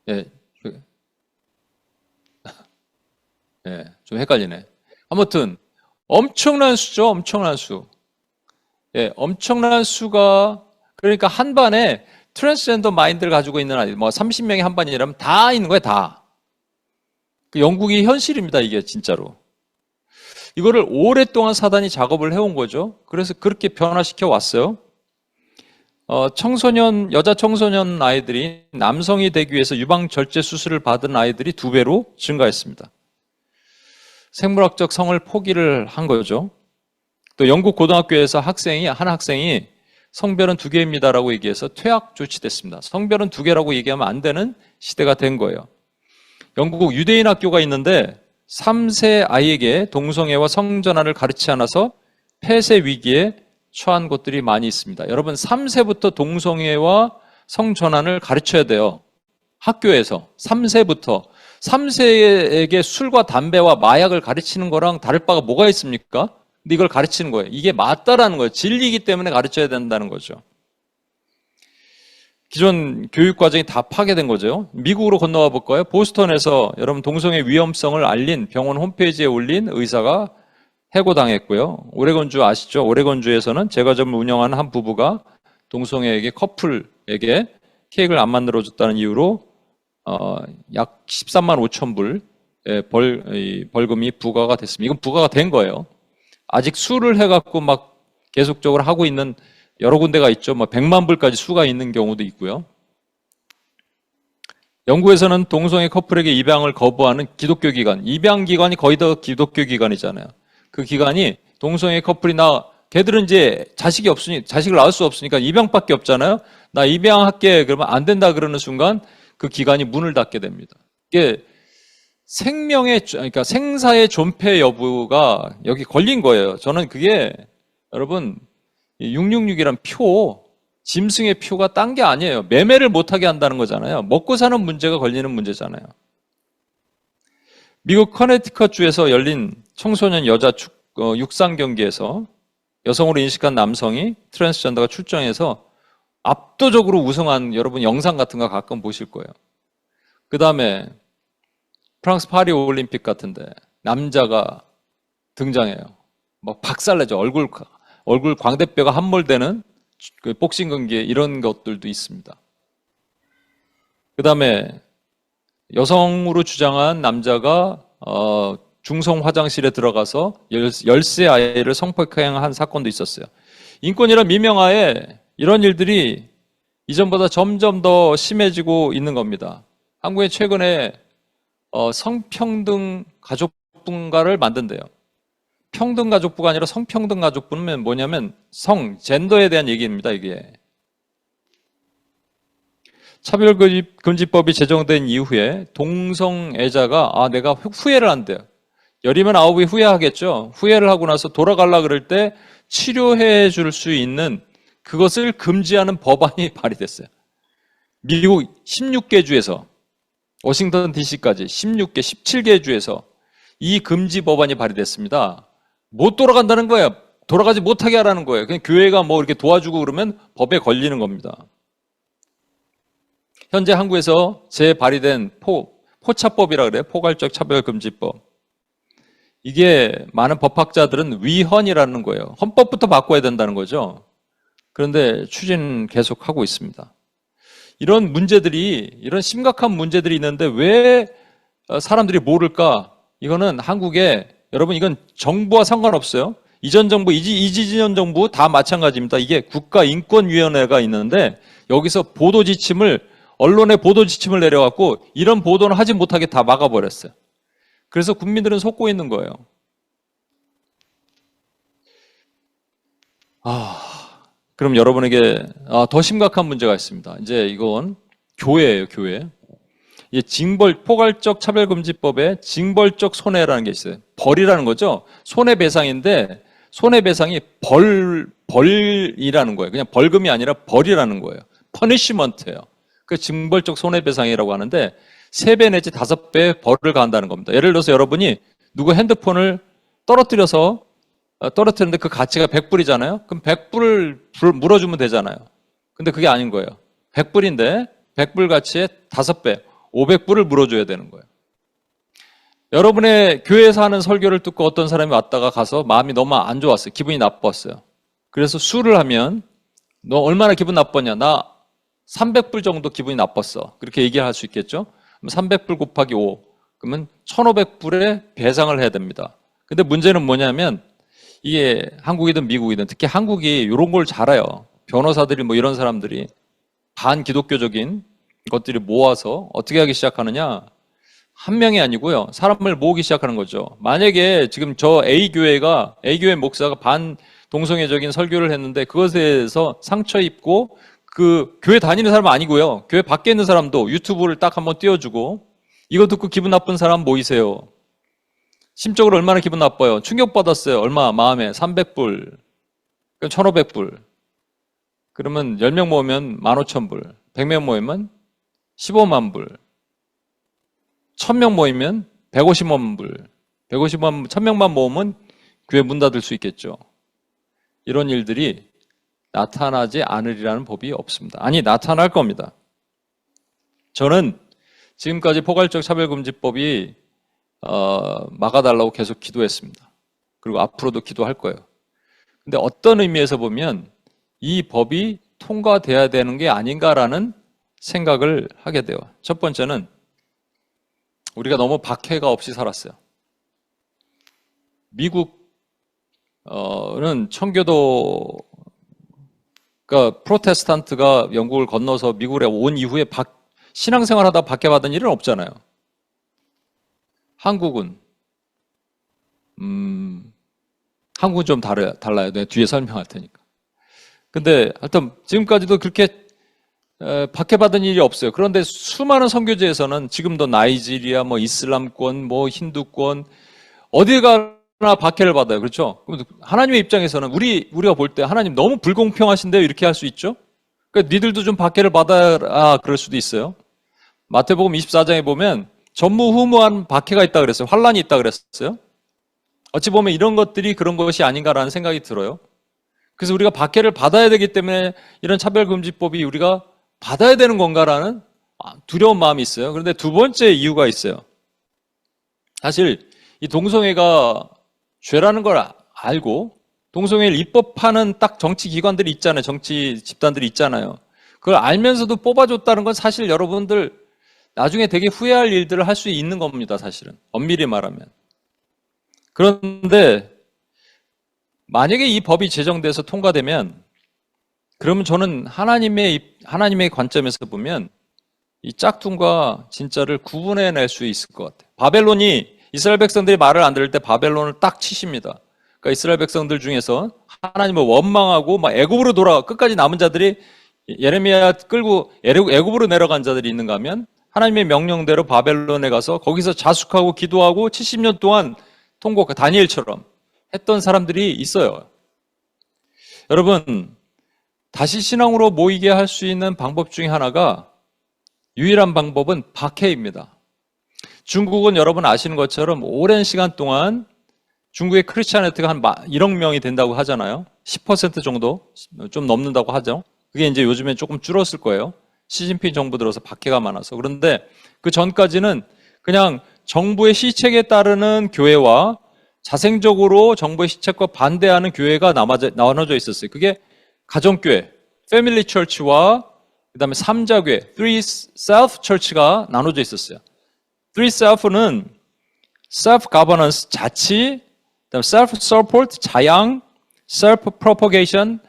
예. 예, 좀 헷갈리네. 아무튼 엄청난 수죠. 엄청난 수. 예, 엄청난 수가 그러니까 한 반에 트랜스젠더 마인드를 가지고 있는 아이들 뭐 30명이 한 반이라면 다 있는 거예요. 다. 그 영국이 현실입니다. 이게 진짜로. 이거를 오랫동안 사단이 작업을 해온 거죠. 그래서 그렇게 변화시켜 왔어요. 여자 청소년 아이들이 남성이 되기 위해서 유방 절제 수술을 받은 아이들이 2배로 증가했습니다. 생물학적 성을 포기를 한 거죠. 또 영국 고등학교에서 한 학생이 성별은 2개입니다라고 얘기해서 퇴학 조치됐습니다. 성별은 2개라고 얘기하면 안 되는 시대가 된 거예요. 영국 유대인 학교가 있는데 3세 아이에게 동성애와 성전환을 가르치지 않아서 폐쇄 위기에 처한 곳들이 많이 있습니다. 여러분 3세부터 동성애와 성전환을 가르쳐야 돼요. 학교에서 3세부터. 3세에게 술과 담배와 마약을 가르치는 거랑 다를 바가 뭐가 있습니까? 근데 이걸 가르치는 거예요. 이게 맞다라는 거예요. 진리이기 때문에 가르쳐야 된다는 거죠. 기존 교육 과정이 다 파괴된 거죠. 미국으로 건너와 볼까요? 보스턴에서 여러분 동성애 위험성을 알린 병원 홈페이지에 올린 의사가 해고당했고요. 오레곤주 아시죠? 오레곤주에서는 제과점을 운영하는 한 부부가 동성애에게 커플에게 케이크를 안 만들어줬다는 이유로 약 13만 5천 불의 벌금이 부과가 됐습니다. 이건 부과가 된 거예요. 아직 수를 해갖고 막 계속적으로 하고 있는 여러 군데가 있죠. 뭐 100만 불까지 수가 있는 경우도 있고요. 영국에서는 동성애 커플에게 입양을 거부하는 기독교 기관, 입양 기관이 거의 다 기독교 기관이잖아요. 그 기관이 동성애 커플이 걔들은 이제 자식이 없으니 자식을 낳을 수 없으니까 입양밖에 없잖아요. 나 입양할게 그러면 안 된다 그러는 순간 그 기관이 문을 닫게 됩니다. 이게 그러니까 생사의 존폐 여부가 여기 걸린 거예요. 저는 그게 여러분 666이란 짐승의 표가 딴 게 아니에요. 매매를 못하게 한다는 거잖아요. 먹고 사는 문제가 걸리는 문제잖아요. 미국 커네티컷주에서 열린 청소년 여자 육상 경기에서 여성으로 인식한 남성이 트랜스젠더가 출전해서 압도적으로 우승한 여러분 영상 같은 거 가끔 보실 거예요. 그 다음에 프랑스 파리 올림픽 같은데 남자가 등장해요. 막 박살내죠. 얼굴 광대뼈가 함몰되는 그 복싱 경기에 이런 것들도 있습니다. 그 다음에 여성으로 주장한 남자가 중성 화장실에 들어가서 10세 아이를 성폭행한 사건도 있었어요. 인권이란 미명하에 이런 일들이 이전보다 점점 더 심해지고 있는 겁니다. 한국에 최근에 성평등 가족분가를 만든대요. 평등 가족부가 아니라 성평등 가족부는 뭐냐면 젠더에 대한 얘기입니다. 이게 차별금지법이 제정된 이후에 동성애자가 내가 후회를 한대요. 열이면 아홉이 후회하겠죠. 후회를 하고 나서 돌아가려 그럴 때 치료해 줄 수 있는 그것을 금지하는 법안이 발의됐어요. 미국 16개 주에서 워싱턴 DC까지 17개 주에서 이 금지 법안이 발의됐습니다. 못 돌아간다는 거예요. 돌아가지 못하게 하라는 거예요. 그냥 교회가 뭐 이렇게 도와주고 그러면 법에 걸리는 겁니다. 현재 한국에서 재발의된 포차법이라 그래요. 포괄적 차별금지법. 이게 많은 법학자들은 위헌이라는 거예요. 헌법부터 바꿔야 된다는 거죠. 그런데 추진 계속 하고 있습니다. 이런 심각한 문제들이 있는데 왜 사람들이 모를까? 이거는 한국에 여러분 이건 정부와 상관없어요. 이전 정부, 이지전 정부 다 마찬가지입니다. 이게 국가인권위원회가 있는데 여기서 언론에 보도 지침을 내려갖고 이런 보도는 하지 못하게 다 막아버렸어요. 그래서 국민들은 속고 있는 거예요. 그럼 여러분에게 더 심각한 문제가 있습니다. 이제 이건 교회예요, 교회. 이 포괄적 차별금지법에 징벌적 손해라는 게 있어요. 벌이라는 거죠. 손해배상인데 손해배상이 벌이라는 거예요. 그냥 벌금이 아니라 벌이라는 거예요. 퍼니시먼트예요. 그 징벌적 손해배상이라고 하는데 3배 내지 5배의 벌을 가한다는 겁니다. 예를 들어서 여러분이 누구 핸드폰을 떨어뜨렸는데 그 가치가 100불이잖아요. 그럼 100불을 물어주면 되잖아요. 근데 그게 아닌 거예요. 100불인데 100불 가치의 5배, 500불을 물어줘야 되는 거예요. 여러분의 교회에서 하는 설교를 듣고 어떤 사람이 왔다가 가서 마음이 너무 안 좋았어요. 기분이 나빴어요. 그래서 수를 하면 너 얼마나 기분 나빴냐? 나 300불 정도 기분이 나빴어. 그렇게 얘기할 수 있겠죠? 그럼 300불 곱하기 5. 그러면 1500불의 배상을 해야 됩니다. 근데 문제는 뭐냐면 이게 한국이든 미국이든 특히 한국이 이런 걸 잘 알아요. 변호사들이 뭐 이런 사람들이 반기독교적인 것들이 모아서 어떻게 하기 시작하느냐. 한 명이 아니고요. 사람을 모으기 시작하는 거죠. 만약에 지금 저 A교회 목사가 반동성애적인 설교를 했는데 그것에 대해서 상처 입고 그 교회 다니는 사람은 아니고요. 교회 밖에 있는 사람도 유튜브를 딱 한번 띄워주고 이거 듣고 기분 나쁜 사람 모이세요. 심적으로 얼마나 기분 나빠요. 충격받았어요. 얼마 마음에 300불, 1500불. 그러면 10명 모으면 15,000불, 100명 모이면 15만 불, 1000명 모이면 150만 불, 1000명만 모으면 교회 문 닫을 수 있겠죠. 이런 일들이 나타나지 않으리라는 법이 없습니다. 아니, 나타날 겁니다. 저는 지금까지 포괄적 차별금지법이 막아달라고 계속 기도했습니다. 그리고 앞으로도 기도할 거예요. 근데 어떤 의미에서 보면 이 법이 통과돼야 되는 게 아닌가라는 생각을 하게 돼요. 첫 번째는 우리가 너무 박해가 없이 살았어요. 미국은 청교도, 그러니까 프로테스탄트가 영국을 건너서 미국에 온 이후에 신앙생활하다 박해받은 일은 없잖아요. 한국은 좀 달라요. 내가 뒤에 설명할 테니까. 근데 하여튼 지금까지도 그렇게 박해받은 일이 없어요. 그런데 수많은 선교지에서는 지금도 나이지리아, 뭐 이슬람권, 뭐 힌두권 어디 가나 박해를 받아요. 그렇죠? 하나님의 입장에서는 우리가 볼 때 하나님 너무 불공평하신데요, 이렇게 할 수 있죠? 그러니까 니들도 좀 박해를 받아라, 그럴 수도 있어요. 마태복음 24장에 보면 전무후무한 박해가 있다 그랬어요. 환란이 있다 그랬어요. 어찌 보면 이런 것들이 그런 것이 아닌가라는 생각이 들어요. 그래서 우리가 박해를 받아야 되기 때문에 이런 차별금지법이 우리가 받아야 되는 건가라는 두려운 마음이 있어요. 그런데 두 번째 이유가 있어요. 사실 이 동성애가 죄라는 걸 알고 동성애를 입법하는 딱 정치기관들이 있잖아요. 정치 집단들이 있잖아요. 그걸 알면서도 뽑아줬다는 건 사실 여러분들 나중에 되게 후회할 일들을 할 수 있는 겁니다. 사실은 엄밀히 말하면. 그런데 만약에 이 법이 제정돼서 통과되면 그러면 저는 하나님의 관점에서 보면 이 짝퉁과 진짜를 구분해낼 수 있을 것 같아요. 바벨론이 이스라엘 백성들이 말을 안 들을 때 바벨론을 딱 치십니다. 그러니까 이스라엘 백성들 중에서 하나님을 원망하고 막 애굽으로 끝까지 남은 자들이 예레미야 끌고 애굽으로 내려간 자들이 있는가 하면 하나님의 명령대로 바벨론에 가서 거기서 자숙하고 기도하고 70년 동안 다니엘처럼 했던 사람들이 있어요. 여러분, 다시 신앙으로 모이게 할 수 있는 방법 중에 하나가 유일한 방법은 박해입니다. 중국은 여러분 아시는 것처럼 오랜 시간 동안 중국의 크리스찬리티가 한 1억 명이 된다고 하잖아요. 10% 정도 좀 넘는다고 하죠. 그게 이제 요즘엔 조금 줄었을 거예요. 시진핑 정부 들어서 박해가 많아서. 그런데 그 전까지는 그냥 정부의 시책에 따르는 교회와 자생적으로 정부의 시책과 반대하는 교회가 나눠져 있었어요. 그게 가정교회, 패밀리 처치와 그다음에 삼자교회, three self church가 나눠져 있었어요. three self는 self governance, 자치, 그다음에 self support, 자양, self propagation,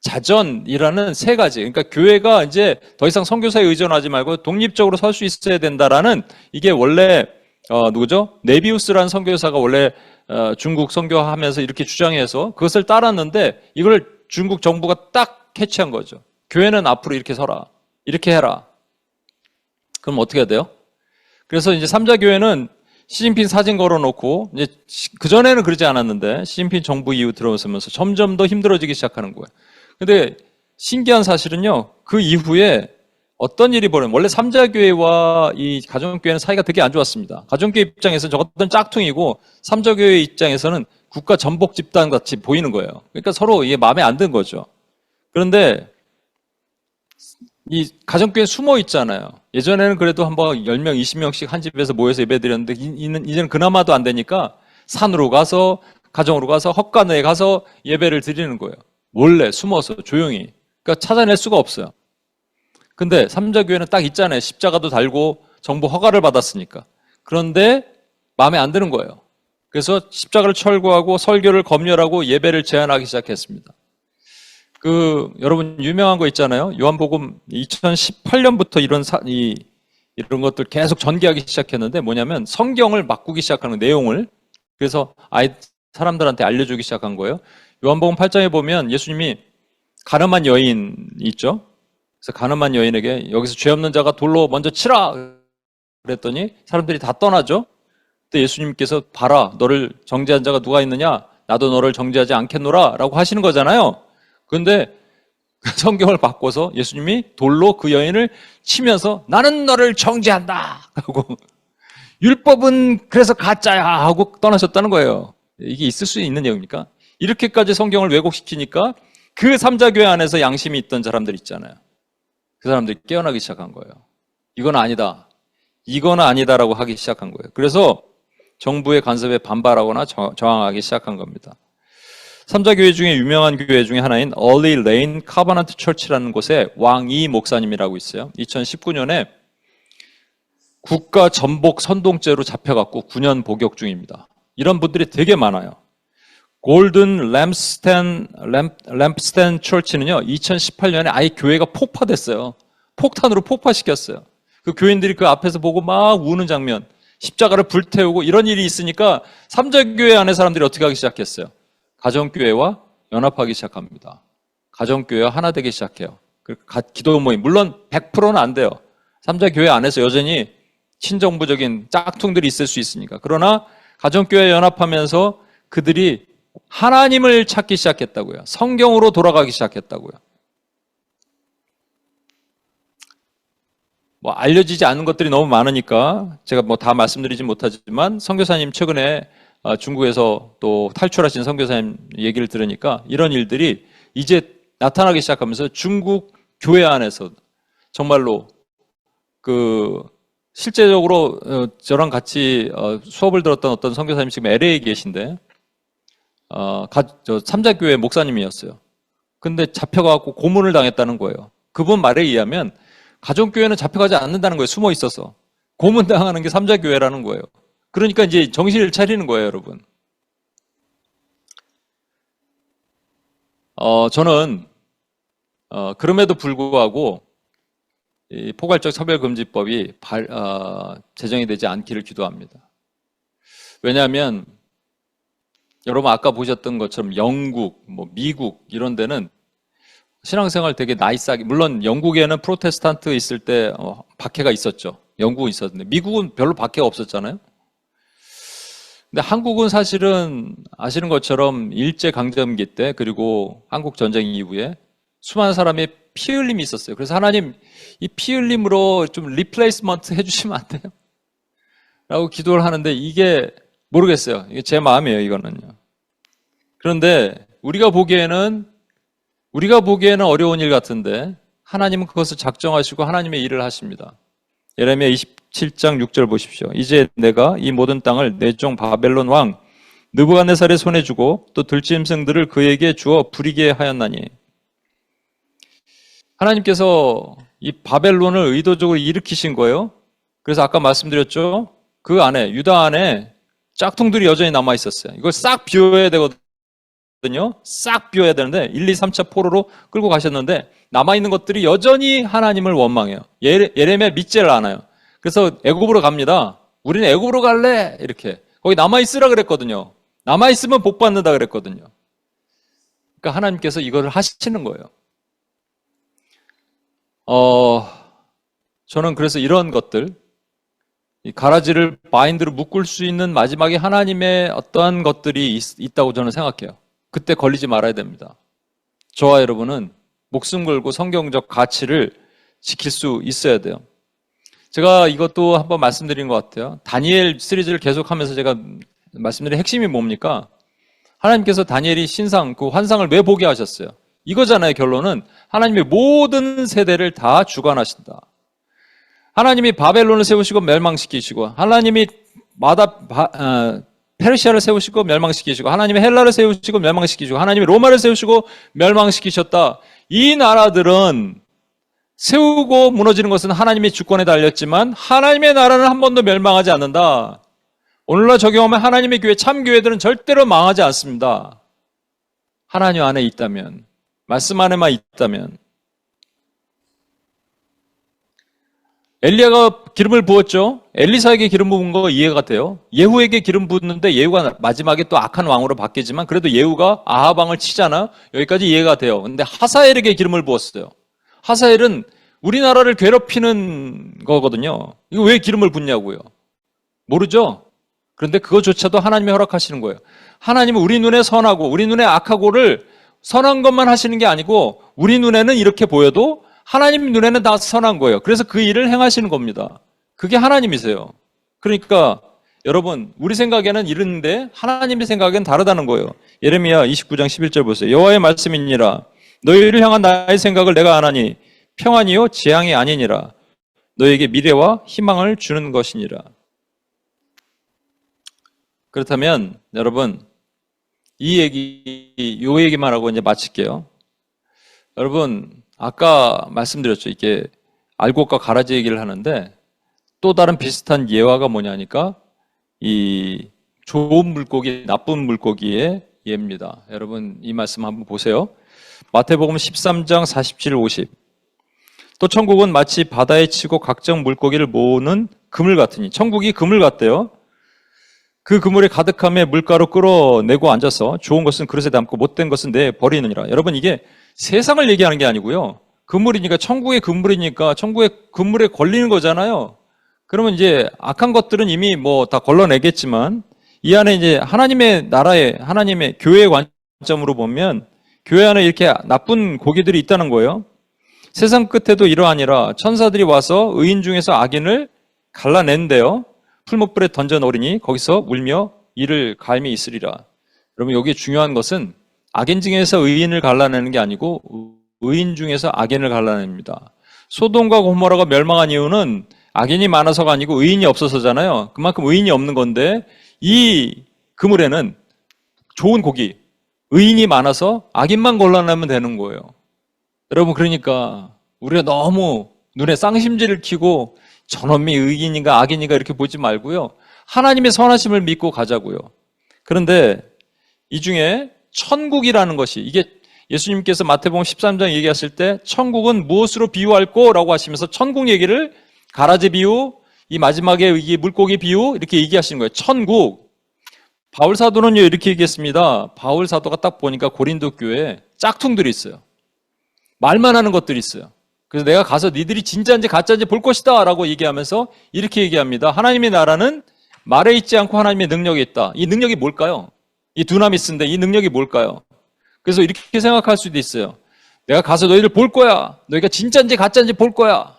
자전이라는 세 가지. 그러니까 교회가 이제 더 이상 선교사에 의존하지 말고 독립적으로 설 수 있어야 된다라는 이게 원래 누구죠? 네비우스라는 선교사가 원래 중국 선교하면서 이렇게 주장해서 그것을 따랐는데 이걸 중국 정부가 딱 캐치한 거죠. 교회는 앞으로 이렇게 서라. 이렇게 해라. 그럼 어떻게 해야 돼요? 그래서 이제 삼자교회는 시진핑 사진 걸어놓고 이제 그전에는 그러지 않았는데 시진핑 정부 이후 들어서면서 점점 더 힘들어지기 시작하는 거예요. 근데 신기한 사실은요, 그 이후에 어떤 일이 벌어요? 원래 삼자교회와 이 가정교회는 사이가 되게 안 좋았습니다. 가정교회 입장에서는 저것들은 짝퉁이고 삼자교회 입장에서는 국가 전복 집단 같이 보이는 거예요. 그러니까 서로 이게 마음에 안 드는 거죠. 그런데 이 가정교회 숨어 있잖아요. 예전에는 그래도 한번 10명, 20명씩 한 집에서 모여서 예배드렸는데 이제는 그나마도 안 되니까 산으로 가서 가정으로 가서 헛간에 가서 예배를 드리는 거예요. 몰래 숨어서 조용히. 그러니까 찾아낼 수가 없어요. 근데 삼자교회는 딱 있잖아요. 십자가도 달고 정부 허가를 받았으니까. 그런데 마음에 안 드는 거예요. 그래서 십자가를 철거하고 설교를 검열하고 예배를 제한하기 시작했습니다. 여러분 유명한 거 있잖아요. 요한복음 2018년부터 이런 것들 계속 전개하기 시작했는데 뭐냐면 성경을 바꾸기 시작하는 내용을. 그래서 사람들한테 알려주기 시작한 거예요. 요한복음 8장에 보면 예수님이 가늠한 여인 있죠. 그래서 가늠한 여인에게 여기서 죄 없는 자가 돌로 먼저 치라 그랬더니 사람들이 다 떠나죠. 그때 예수님께서 봐라, 너를 정죄한 자가 누가 있느냐? 나도 너를 정죄하지 않겠노라 라고 하시는 거잖아요. 그런데 성경을 바꿔서 예수님이 돌로 그 여인을 치면서 나는 너를 정죄한다 하고 율법은 그래서 가짜야 하고 떠나셨다는 거예요. 이게 있을 수 있는 내용입니까? 이렇게까지 성경을 왜곡시키니까 그 삼자교회 안에서 양심이 있던 사람들 있잖아요. 그 사람들이 깨어나기 시작한 거예요. 이건 아니다. 이건 아니다라고 하기 시작한 거예요. 그래서 정부의 간섭에 반발하거나 저항하기 시작한 겁니다. 삼자교회 중에 유명한 교회 중에 하나인 Early Lane Covenant Church라는 곳에 왕이 목사님이라고 있어요. 2019년에 국가 전복 선동죄로 잡혀갖고 9년 복역 중입니다. 이런 분들이 되게 많아요. 골든 램프스텐 처치는요, 2018년에 아예 교회가 폭파됐어요. 폭탄으로 폭파시켰어요. 그 교인들이 그 앞에서 보고 막 우는 장면, 십자가를 불태우고 이런 일이 있으니까 삼자교회 안에 사람들이 어떻게 하기 시작했어요? 가정교회와 연합하기 시작합니다. 가정교회와 하나 되기 시작해요. 기도 모임, 물론 100%는 안 돼요. 삼자교회 안에서 여전히 친정부적인 짝퉁들이 있을 수 있으니까. 그러나 가정교회 연합하면서 그들이 하나님을 찾기 시작했다고요. 성경으로 돌아가기 시작했다고요. 뭐 알려지지 않은 것들이 너무 많으니까 제가 뭐 다 말씀드리지 못하지만 선교사님 최근에 중국에서 또 탈출하신 선교사님 얘기를 들으니까 이런 일들이 이제 나타나기 시작하면서 중국 교회 안에서 정말로 실제적으로 저랑 같이 수업을 들었던 어떤 선교사님 지금 LA에 계신데 삼자교회 목사님이었어요. 근데 잡혀가고 고문을 당했다는 거예요. 그분 말에 의하면 가정교회는 잡혀가지 않는다는 거예요. 숨어 있어서. 고문당하는 게 삼자교회라는 거예요. 그러니까 이제 정신을 차리는 거예요, 여러분. 저는 그럼에도 불구하고 이 포괄적 차별금지법이 제정이 되지 않기를 기도합니다. 왜냐하면 여러분 아까 보셨던 것처럼 영국, 미국 이런 데는 신앙생활 되게 나이스하게, 물론 영국에는 프로테스탄트 있을 때 박해가 있었죠. 영국은 있었는데 미국은 별로 박해가 없었잖아요. 근데 한국은 사실은 아시는 것처럼 일제강점기 때 그리고 한국전쟁 이후에 수많은 사람의 피 흘림이 있었어요. 그래서 하나님 이 피 흘림으로 좀 리플레이스먼트 해주시면 안 돼요? 라고 기도를 하는데 이게 모르겠어요. 이게 제 마음이에요, 이거는요. 그런데 우리가 보기에는 어려운 일 같은데 하나님은 그것을 작정하시고 하나님의 일을 하십니다. 예레미야 27장 6절 보십시오. 이제 내가 이 모든 땅을 내 종 바벨론 왕 느부갓네살의 손에 주고 또 들짐승들을 그에게 주어 부리게 하였나니. 하나님께서 이 바벨론을 의도적으로 일으키신 거예요. 그래서 아까 말씀드렸죠. 그 안에 유다 안에 짝퉁들이 여전히 남아 있었어요. 이걸 싹 비워야 되거든요. 싹 비워야 되는데 1, 2, 3차 포로로 끌고 가셨는데 남아있는 것들이 여전히 하나님을 원망해요. 예레미야 믿지를 않아요. 그래서 애굽으로 갑니다. 우리는 애굽으로 갈래? 이렇게. 거기 남아있으라 그랬거든요. 남아있으면 복 받는다 그랬거든요. 그러니까 하나님께서 이걸 하시는 거예요. 저는 그래서 이런 것들, 이 가라지를 바인드로 묶을 수 있는 마지막에 하나님의 어떠한 것들이 있다고 저는 생각해요. 그때 걸리지 말아야 됩니다. 저와 여러분은 목숨 걸고 성경적 가치를 지킬 수 있어야 돼요. 제가 이것도 한번 말씀드린 것 같아요. 다니엘 시리즈를 계속하면서 제가 말씀드린 핵심이 뭡니까? 하나님께서 다니엘이 신상, 그 환상을 왜 보게 하셨어요? 이거잖아요. 결론은 하나님의 모든 세대를 다 주관하신다. 하나님이 바벨론을 세우시고 멸망시키시고, 하나님이 페르시아를 세우시고 멸망시키시고, 하나님이 헬라를 세우시고 멸망시키시고, 하나님이 로마를 세우시고 멸망시키셨다. 이 나라들은 세우고 무너지는 것은 하나님의 주권에 달렸지만 하나님의 나라는 한 번도 멸망하지 않는다. 오늘날 적용하면 하나님의 교회, 참교회들은 절대로 망하지 않습니다. 하나님 안에 있다면, 말씀 안에만 있다면. 엘리야가 기름을 부었죠. 엘리사에게 기름 부은 거 이해가 돼요. 예후에게 기름 붓는데 예후가 마지막에 또 악한 왕으로 바뀌지만 그래도 예후가 아합 왕을 치잖아. 여기까지 이해가 돼요. 근데 하사엘에게 기름을 부었어요. 하사엘은 우리나라를 괴롭히는 거거든요. 이거 왜 기름을 붓냐고요. 모르죠? 그런데 그거조차도 하나님이 허락하시는 거예요. 하나님은 우리 눈에 선하고 우리 눈에 악하고를 선한 것만 하시는 게 아니고 우리 눈에는 이렇게 보여도 하나님 눈에는 다 선한 거예요. 그래서 그 일을 행하시는 겁니다. 그게 하나님이세요. 그러니까 여러분, 우리 생각에는 이런데 하나님의 생각엔 다르다는 거예요. 예레미야 29장 11절 보세요. 여호와의 말씀이니라. 너희를 향한 나의 생각을 내가 아나니 평안이요 재앙이 아니니라. 너희에게 미래와 희망을 주는 것이니라. 그렇다면 여러분 요 얘기만 하고 이제 마칠게요. 여러분 아까 말씀드렸죠. 이게 알곡과 가라지 얘기를 하는데 또 다른 비슷한 예화가 뭐냐니까 이 좋은 물고기, 나쁜 물고기의 예입니다. 여러분 이 말씀 한번 보세요. 마태복음 13장 47, 50. 또 천국은 마치 바다에 치고 각종 물고기를 모으는 그물 같으니, 천국이 그물 같대요. 그 그물에 가득함에 물가로 끌어내고 앉아서 좋은 것은 그릇에 담고 못된 것은 내버리느니라. 여러분 이게 세상을 얘기하는 게 아니고요. 그물이니까 천국의 그물이니까 천국의 그물에 걸리는 거잖아요. 그러면 이제 악한 것들은 이미 뭐 다 걸러내겠지만 이 안에 이제 하나님의 나라의 하나님의 교회의 관점으로 보면 교회 안에 이렇게 나쁜 고기들이 있다는 거예요. 세상 끝에도 이러하니라. 천사들이 와서 의인 중에서 악인을 갈라낸대요. 풀목불에 던져 놓으리니 거기서 울며 이를 갈미 있으리라. 여러분 여기 중요한 것은 악인 중에서 의인을 갈라내는 게 아니고 의인 중에서 악인을 갈라냅니다. 소돔과 고모라가 멸망한 이유는 악인이 많아서가 아니고 의인이 없어서잖아요. 그만큼 의인이 없는 건데 이 그물에는 좋은 고기, 의인이 많아서 악인만 골라내면 되는 거예요. 여러분 그러니까 우리가 너무 눈에 쌍심지를 켜고 저놈이 의인인가 악인인가 이렇게 보지 말고요. 하나님의 선하심을 믿고 가자고요. 그런데 이 중에 천국이라는 것이 이게 예수님께서 마태복음 13장 얘기하실 때 천국은 무엇으로 비유할 거라고 하시면서 천국 얘기를 가라지 비유, 이 마지막에 이 물고기 비유 이렇게 얘기하시는 거예요. 천국. 바울 사도는요 이렇게 얘기했습니다. 바울 사도가 딱 보니까 고린도 교회에 짝퉁들이 있어요. 말만 하는 것들이 있어요. 그래서 내가 가서 니들이 진짜인지 가짜인지 볼 것이다 라고 얘기하면서 이렇게 얘기합니다. 하나님의 나라는 말에 있지 않고 하나님의 능력이 있다. 이 능력이 뭘까요? 이 두나미스인데 이 능력이 뭘까요? 그래서 이렇게 생각할 수도 있어요. 내가 가서 너희들 볼 거야. 너희가 진짜인지 가짜인지 볼 거야.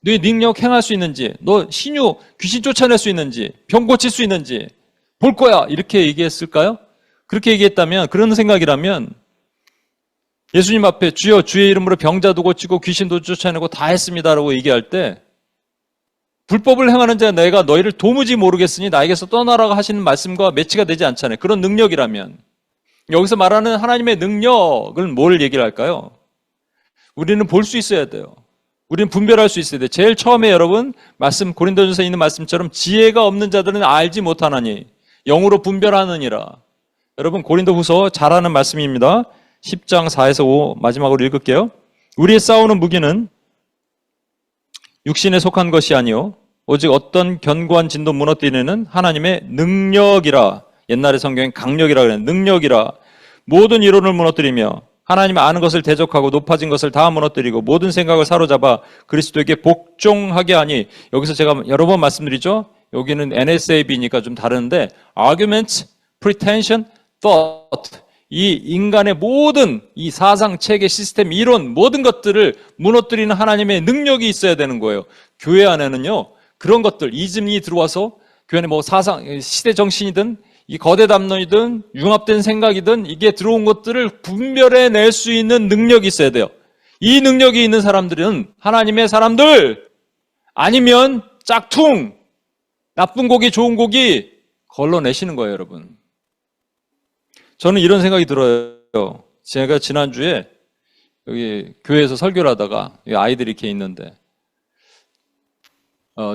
너희 능력 행할 수 있는지, 너 신유 귀신 쫓아낼 수 있는지, 병 고칠 수 있는지 볼 거야. 이렇게 얘기했을까요? 그렇게 얘기했다면, 그런 생각이라면 예수님 앞에 주여 주의 이름으로 병자도 고치고 귀신도 쫓아내고 다 했습니다라고 얘기할 때 불법을 행하는 자 내가 너희를 도무지 모르겠으니 나에게서 떠나라고 하시는 말씀과 매치가 되지 않잖아요. 그런 능력이라면 여기서 말하는 하나님의 능력은 뭘 얘기를 할까요? 우리는 볼 수 있어야 돼요. 우리는 분별할 수 있어야 돼요. 제일 처음에 여러분 말씀 고린도전서에 있는 말씀처럼 지혜가 없는 자들은 알지 못하나니 영으로 분별하느니라. 여러분 고린도후서 잘하는 말씀입니다. 10장 4에서 5 마지막으로 읽을게요. 우리의 싸우는 무기는 육신에 속한 것이 아니요 오직 어떤 견고한 진도 무너뜨리는 하나님의 능력이라. 옛날에 성경엔 강력이라 그랬는데 능력이라. 모든 이론을 무너뜨리며 하나님 아는 것을 대적하고 높아진 것을 다 무너뜨리고 모든 생각을 사로잡아 그리스도에게 복종하게 하니. 여기서 제가 여러 번 말씀드리죠. 여기는 NSAB니까 좀 다른데 argument, pretension, thought. 이 인간의 모든 이 사상, 체계, 시스템, 이론 모든 것들을 무너뜨리는 하나님의 능력이 있어야 되는 거예요. 교회 안에는요 그런 것들 이즘이 들어와서 교회 안에 뭐 사상, 시대 정신이든 이 거대 담론이든 융합된 생각이든 이게 들어온 것들을 분별해낼 수 있는 능력이 있어야 돼요. 이 능력이 있는 사람들은 하나님의 사람들 아니면 짝퉁, 나쁜 고기, 좋은 고기 걸러내시는 거예요, 여러분. 저는 이런 생각이 들어요. 제가 지난주에 여기 교회에서 설교를 하다가 아이들이 이렇게 있는데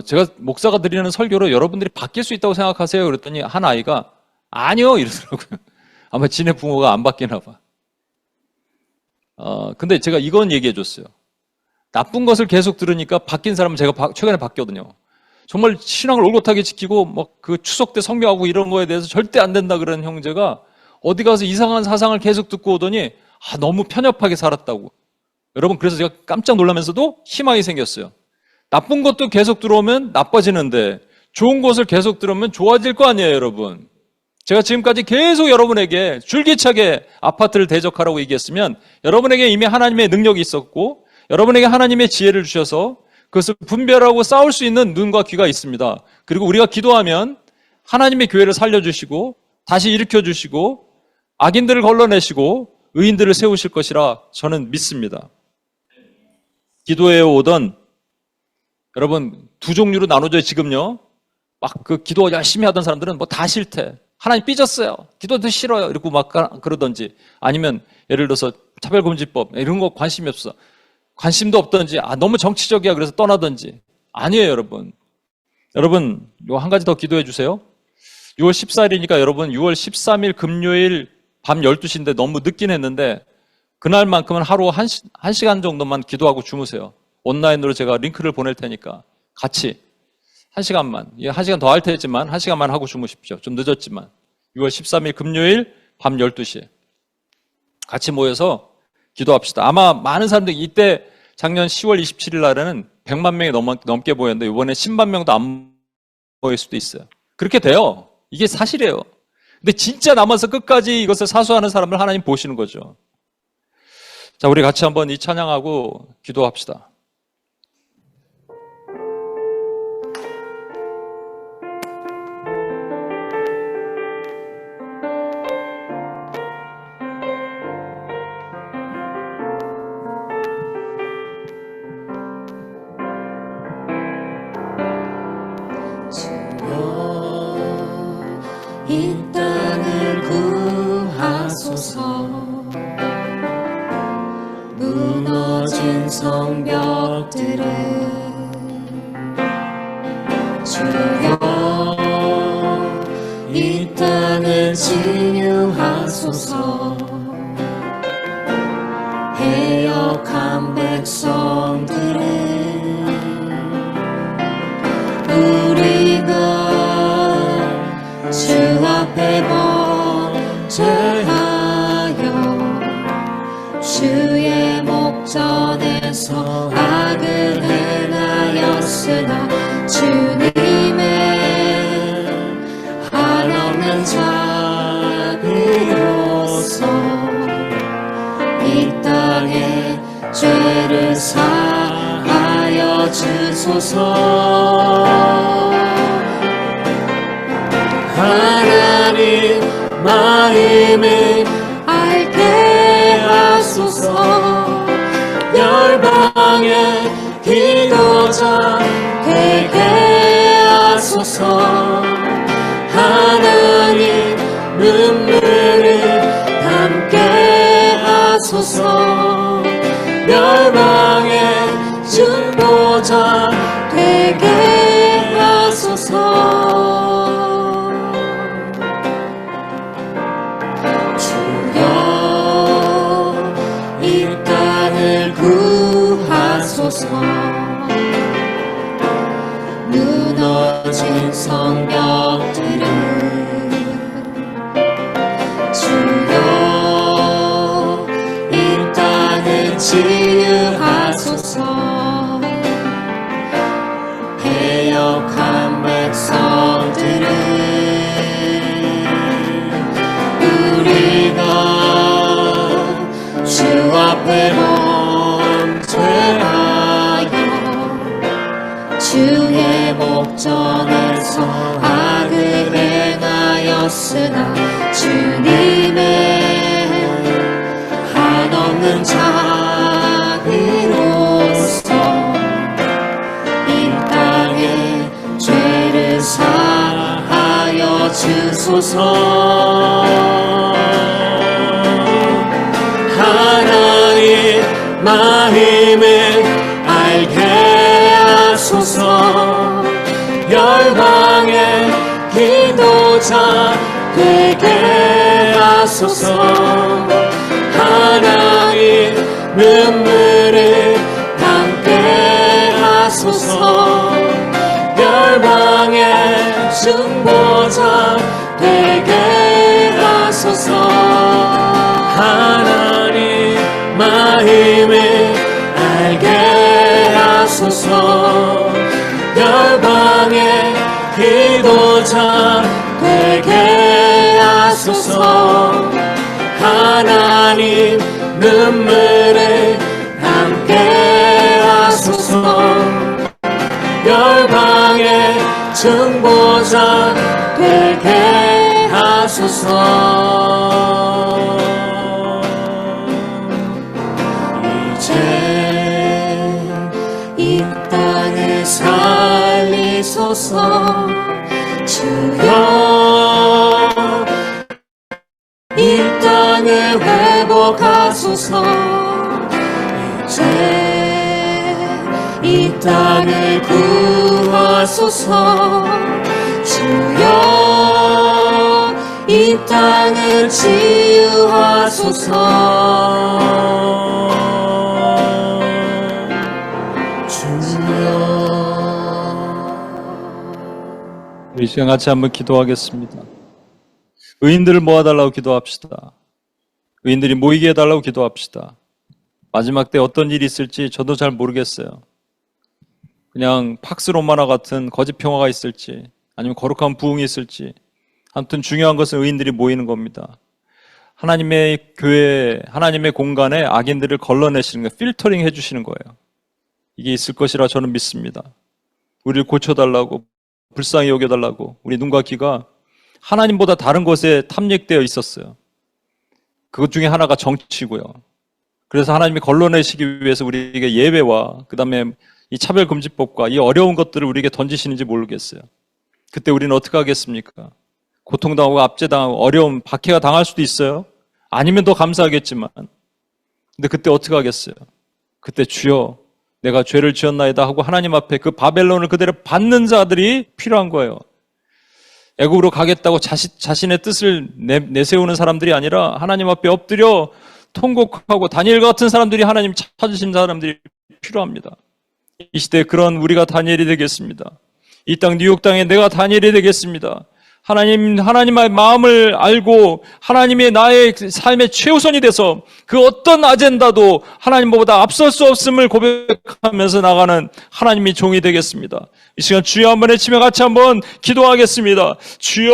제가 목사가 드리는 설교로 여러분들이 바뀔 수 있다고 생각하세요? 그랬더니 한 아이가 아니요 이러더라고요. 아마 지네 부모가 안 바뀌나 봐. 근데 제가 이건 얘기해 줬어요. 나쁜 것을 계속 들으니까 바뀐 사람은 제가 최근에 바뀌거든요. 정말 신앙을 올곧하게 지키고 막 그 추석 때 성경하고 이런 거에 대해서 절대 안 된다 그러는 형제가 어디 가서 이상한 사상을 계속 듣고 오더니 너무 편협하게 살았다고. 여러분 그래서 제가 깜짝 놀라면서도 희망이 생겼어요. 나쁜 것도 계속 들어오면 나빠지는데 좋은 것을 계속 들으면 좋아질 거 아니에요, 여러분. 제가 지금까지 계속 여러분에게 줄기차게 아파트를 대적하라고 얘기했으면 여러분에게 이미 하나님의 능력이 있었고 여러분에게 하나님의 지혜를 주셔서 그것을 분별하고 싸울 수 있는 눈과 귀가 있습니다. 그리고 우리가 기도하면 하나님의 교회를 살려주시고 다시 일으켜주시고 악인들을 걸러내시고 의인들을 세우실 것이라 저는 믿습니다. 기도해 오던 여러분 두 종류로 나눠져요. 지금요. 막 그 기도 열심히 하던 사람들은 뭐 다 싫대. 하나님 삐졌어요. 기도도 싫어요. 이러고 막 그러던지, 아니면 예를 들어서 차별금지법 이런 거 관심이 없어. 관심도 없던지, 너무 정치적이야 그래서 떠나던지. 아니에요, 여러분. 여러분, 요 한 가지 더 기도해 주세요. 6월 14일이니까 여러분 6월 13일 금요일 밤 12시인데 너무 늦긴 했는데 그날만큼은 하루 1시간 정도만 기도하고 주무세요. 온라인으로 제가 링크를 보낼 테니까 같이 1시간만, 1시간 더 할 테지만 1시간만 하고 주무십시오. 좀 늦었지만 6월 13일 금요일 밤 12시에 같이 모여서 기도합시다. 아마 많은 사람들이 이때 작년 10월 27일 날에는 100만 명이 넘게 모였는데 이번에 10만 명도 안 모일 수도 있어요. 그렇게 돼요. 이게 사실이에요. 근데 진짜 남아서 끝까지 이것을 사수하는 사람을 하나님 보시는 거죠. 자, 우리 같이 한번 이 찬양하고 기도합시다. 이 땅을 구하소서. 무너진 성벽들을 주여, 이 땅을 치유하소서. 해역한 백성들을 우리가 주 앞에 범죄하여 주의 목전에서 악을 행하였으나 주님의 한없는 자비로서 이 땅에 죄를 사하여 주소서. 하나님 마음을 알게 하소서. 열방의 기도자 되게 하소서. 하나님 눈물을 담게 하소서. 열방의 중보자 되게 하소서. 구하소서. 무너진 성벽들을 주여, 이 땅을 치유하소서. 해역한 백성들을 우리가 주 앞에 주의 목전에서 악을 행하였으나 주님의 한없는 자비로서 이 땅에 죄를 사하여 주소서. 하나님 마음을 알게 하소서. 열방의 기도자 되게 하소서. 하나님 눈물을 담게 하소서. 열방의 중보자 되게 하소서. 하나님 마음을 알게 하소서. 열방의 기도자 되게 하소서. 하나님 눈물을 담게 하소서. 열방의 중보자 되게 하소서. 이제 이 땅을 살리소서. 주여 이 땅을 회복하소서. 이제 이 땅을 구하소서. 주여 이 땅을 치유하소서. 주여. 이 시간 같이 한번 기도하겠습니다. 의인들을 모아달라고 기도합시다. 의인들이 모이게 해달라고 기도합시다. 마지막 때 어떤 일이 있을지 저도 잘 모르겠어요. 그냥 팍스 로마나 같은 거짓 평화가 있을지 아니면 거룩한 부흥이 있을지, 아무튼 중요한 것은 의인들이 모이는 겁니다. 하나님의 교회, 하나님의 공간에 악인들을 걸러내시는 거, 필터링 해주시는 거예요. 이게 있을 것이라 저는 믿습니다. 우리를 고쳐달라고, 불쌍히 여겨달라고. 우리 눈과 귀가 하나님보다 다른 것에 탐닉되어 있었어요. 그것 중에 하나가 정치고요. 그래서 하나님이 걸러내시기 위해서 우리에게 예배와 그 다음에 이 차별금지법과 이 어려운 것들을 우리에게 던지시는지 모르겠어요. 그때 우리는 어떻게 하겠습니까? 고통당하고 압제당하고 어려움, 박해가 당할 수도 있어요. 아니면 더 감사하겠지만. 근데 그때 어떻게 하겠어요? 그때 주여 내가 죄를 지었나이다 하고 하나님 앞에 그 바벨론을 그대로 받는 자들이 필요한 거예요. 애국으로 가겠다고 자신의 뜻을 내세우는 사람들이 아니라 하나님 앞에 엎드려 통곡하고 다니엘 같은 사람들이 하나님 찾으신 사람들이 필요합니다. 이 시대에 그런 우리가 다니엘이 되겠습니다. 이 땅 뉴욕 땅에 내가 다니엘이 되겠습니다. 하나님의 마음을 알고 하나님의 나의 삶의 최우선이 돼서 그 어떤 아젠다도 하나님보다 앞설 수 없음을 고백하면서 나가는 하나님의 종이 되겠습니다. 이 시간 주여 한번 외치며 같이 한번 기도하겠습니다. 주여!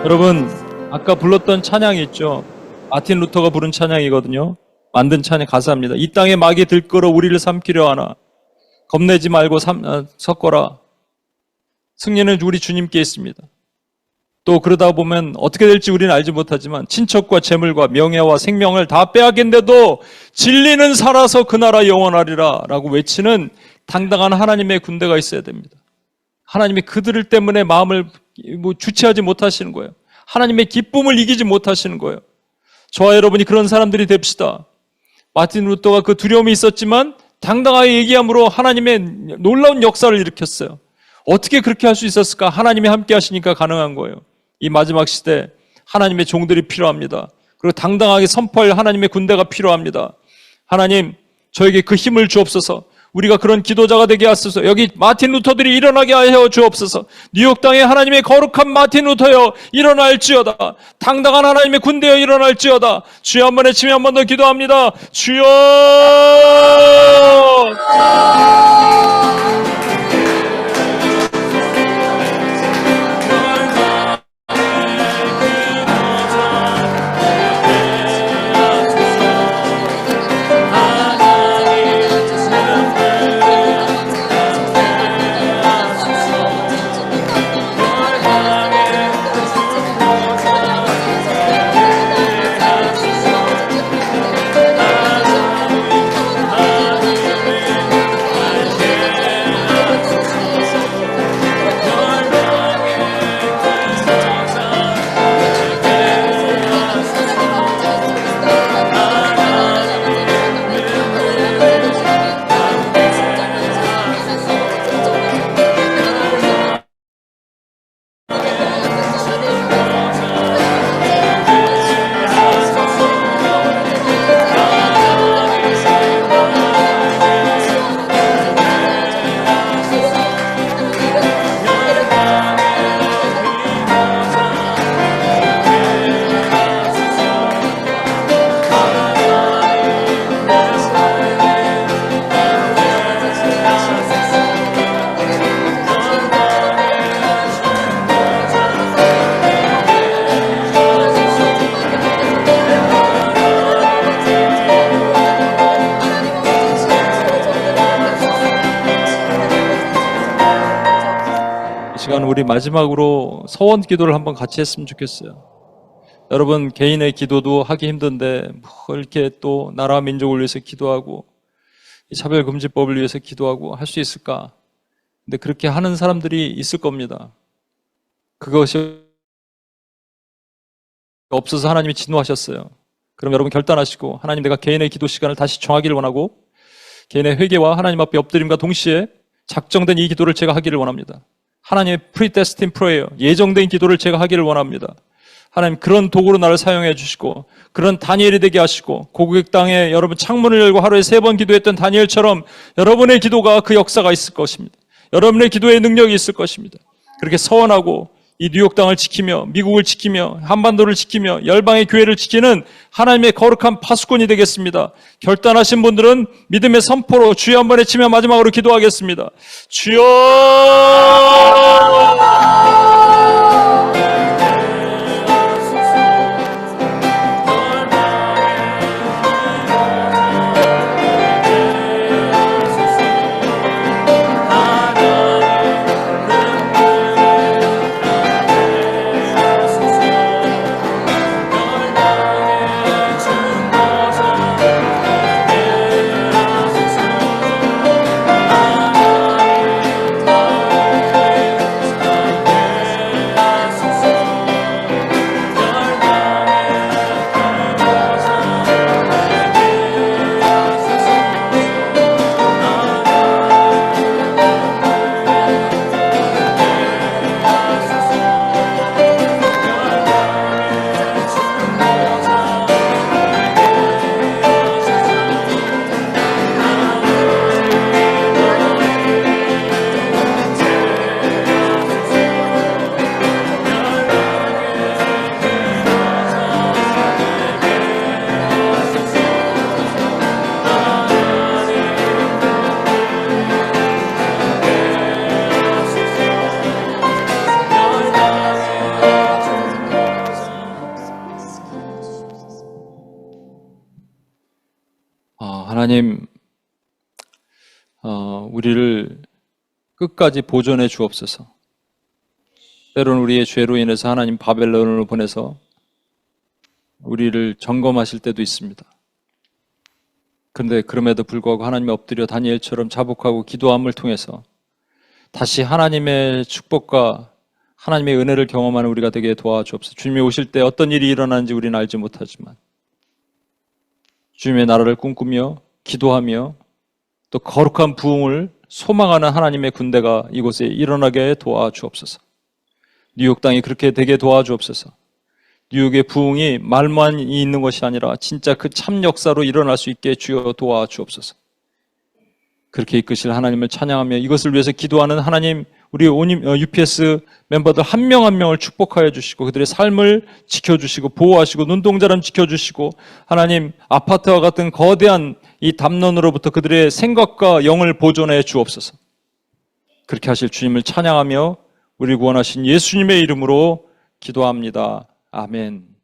여러분, 아까 불렀던 찬양이 있죠. 마틴 루터가 부른 찬양이거든요. 만든 찬양 가사입니다. 이 땅에 마귀 들끓어 우리를 삼키려 하나 겁내지 말고 섞어라. 승리는 우리 주님께 있습니다. 또 그러다 보면 어떻게 될지 우리는 알지 못하지만 친척과 재물과 명예와 생명을 다 빼앗긴데도 진리는 살아서 그 나라 영원하리라 라고 외치는 당당한 하나님의 군대가 있어야 됩니다. 하나님이 그들을 때문에 마음을 주체하지 못하시는 거예요. 하나님의 기쁨을 이기지 못하시는 거예요. 저와 여러분이 그런 사람들이 됩시다. 마틴 루터가 그 두려움이 있었지만 당당하게 얘기함으로 하나님의 놀라운 역사를 일으켰어요. 어떻게 그렇게 할 수 있었을까? 하나님이 함께 하시니까 가능한 거예요. 이 마지막 시대 하나님의 종들이 필요합니다. 그리고 당당하게 선포할 하나님의 군대가 필요합니다. 하나님, 저에게 그 힘을 주옵소서. 우리가 그런 기도자가 되게 하소서. 여기 마틴 루터들이 일어나게 하여 주옵소서. 뉴욕 땅에 하나님의 거룩한 마틴 루터여 일어날지어다. 당당한 하나님의 군대여 일어날지어다. 주여 한번 외치며 한 번 더 기도합니다. 주여! 시간 우리 마지막으로 서원 기도를 한번 같이 했으면 좋겠어요. 여러분 개인의 기도도 하기 힘든데 뭐 이렇게 또 나라와 민족을 위해서 기도하고 이 차별금지법을 위해서 기도하고 할 수 있을까? 근데 그렇게 하는 사람들이 있을 겁니다. 그것이 없어서 하나님이 진노하셨어요. 그럼 여러분 결단하시고 하나님 내가 개인의 기도 시간을 다시 정하기를 원하고 개인의 회개와 하나님 앞에 엎드림과 동시에 작정된 이 기도를 제가 하기를 원합니다. 하나님의 predestined prayer, 예정된 기도를 제가 하기를 원합니다. 하나님 그런 도구로 나를 사용해 주시고 그런 다니엘이 되게 하시고 고국 땅에 여러분 창문을 열고 하루에 3번 기도했던 다니엘처럼 여러분의 기도가 그 역사가 있을 것입니다. 여러분의 기도의 능력이 있을 것입니다. 그렇게 서원하고 이 뉴욕 땅을 지키며 미국을 지키며 한반도를 지키며 열방의 교회를 지키는 하나님의 거룩한 파수꾼이 되겠습니다. 결단하신 분들은 믿음의 선포로 주여 한번 외치며 마지막으로 기도하겠습니다. 주여! 하나님, 우리를 끝까지 보존해 주옵소서. 때로는 우리의 죄로 인해서 하나님 바벨론으로 보내서 우리를 점검하실 때도 있습니다. 그런데 그럼에도 불구하고 하나님의 엎드려 다니엘처럼 자복하고 기도함을 통해서 다시 하나님의 축복과 하나님의 은혜를 경험하는 우리가 되게 도와주옵소서. 주님이 오실 때 어떤 일이 일어나는지 우리는 알지 못하지만 주님의 나라를 꿈꾸며 기도하며 또 거룩한 부흥을 소망하는 하나님의 군대가 이곳에 일어나게 도와주옵소서. 뉴욕 땅이 그렇게 되게 도와주옵소서. 뉴욕의 부흥이 말만 있는 것이 아니라 진짜 그 참 역사로 일어날 수 있게 주여 도와주옵소서. 그렇게 이끄실 하나님을 찬양하며 이것을 위해서 기도하는 하나님, 우리 UPS 멤버들 한 명 한 명을 축복하여 주시고 그들의 삶을 지켜주시고 보호하시고 눈동자람 지켜주시고 하나님 아파트와 같은 거대한 이 담론으로부터 그들의 생각과 영을 보존해 주옵소서. 그렇게 하실 주님을 찬양하며 우리 구원하신 예수님의 이름으로 기도합니다. 아멘.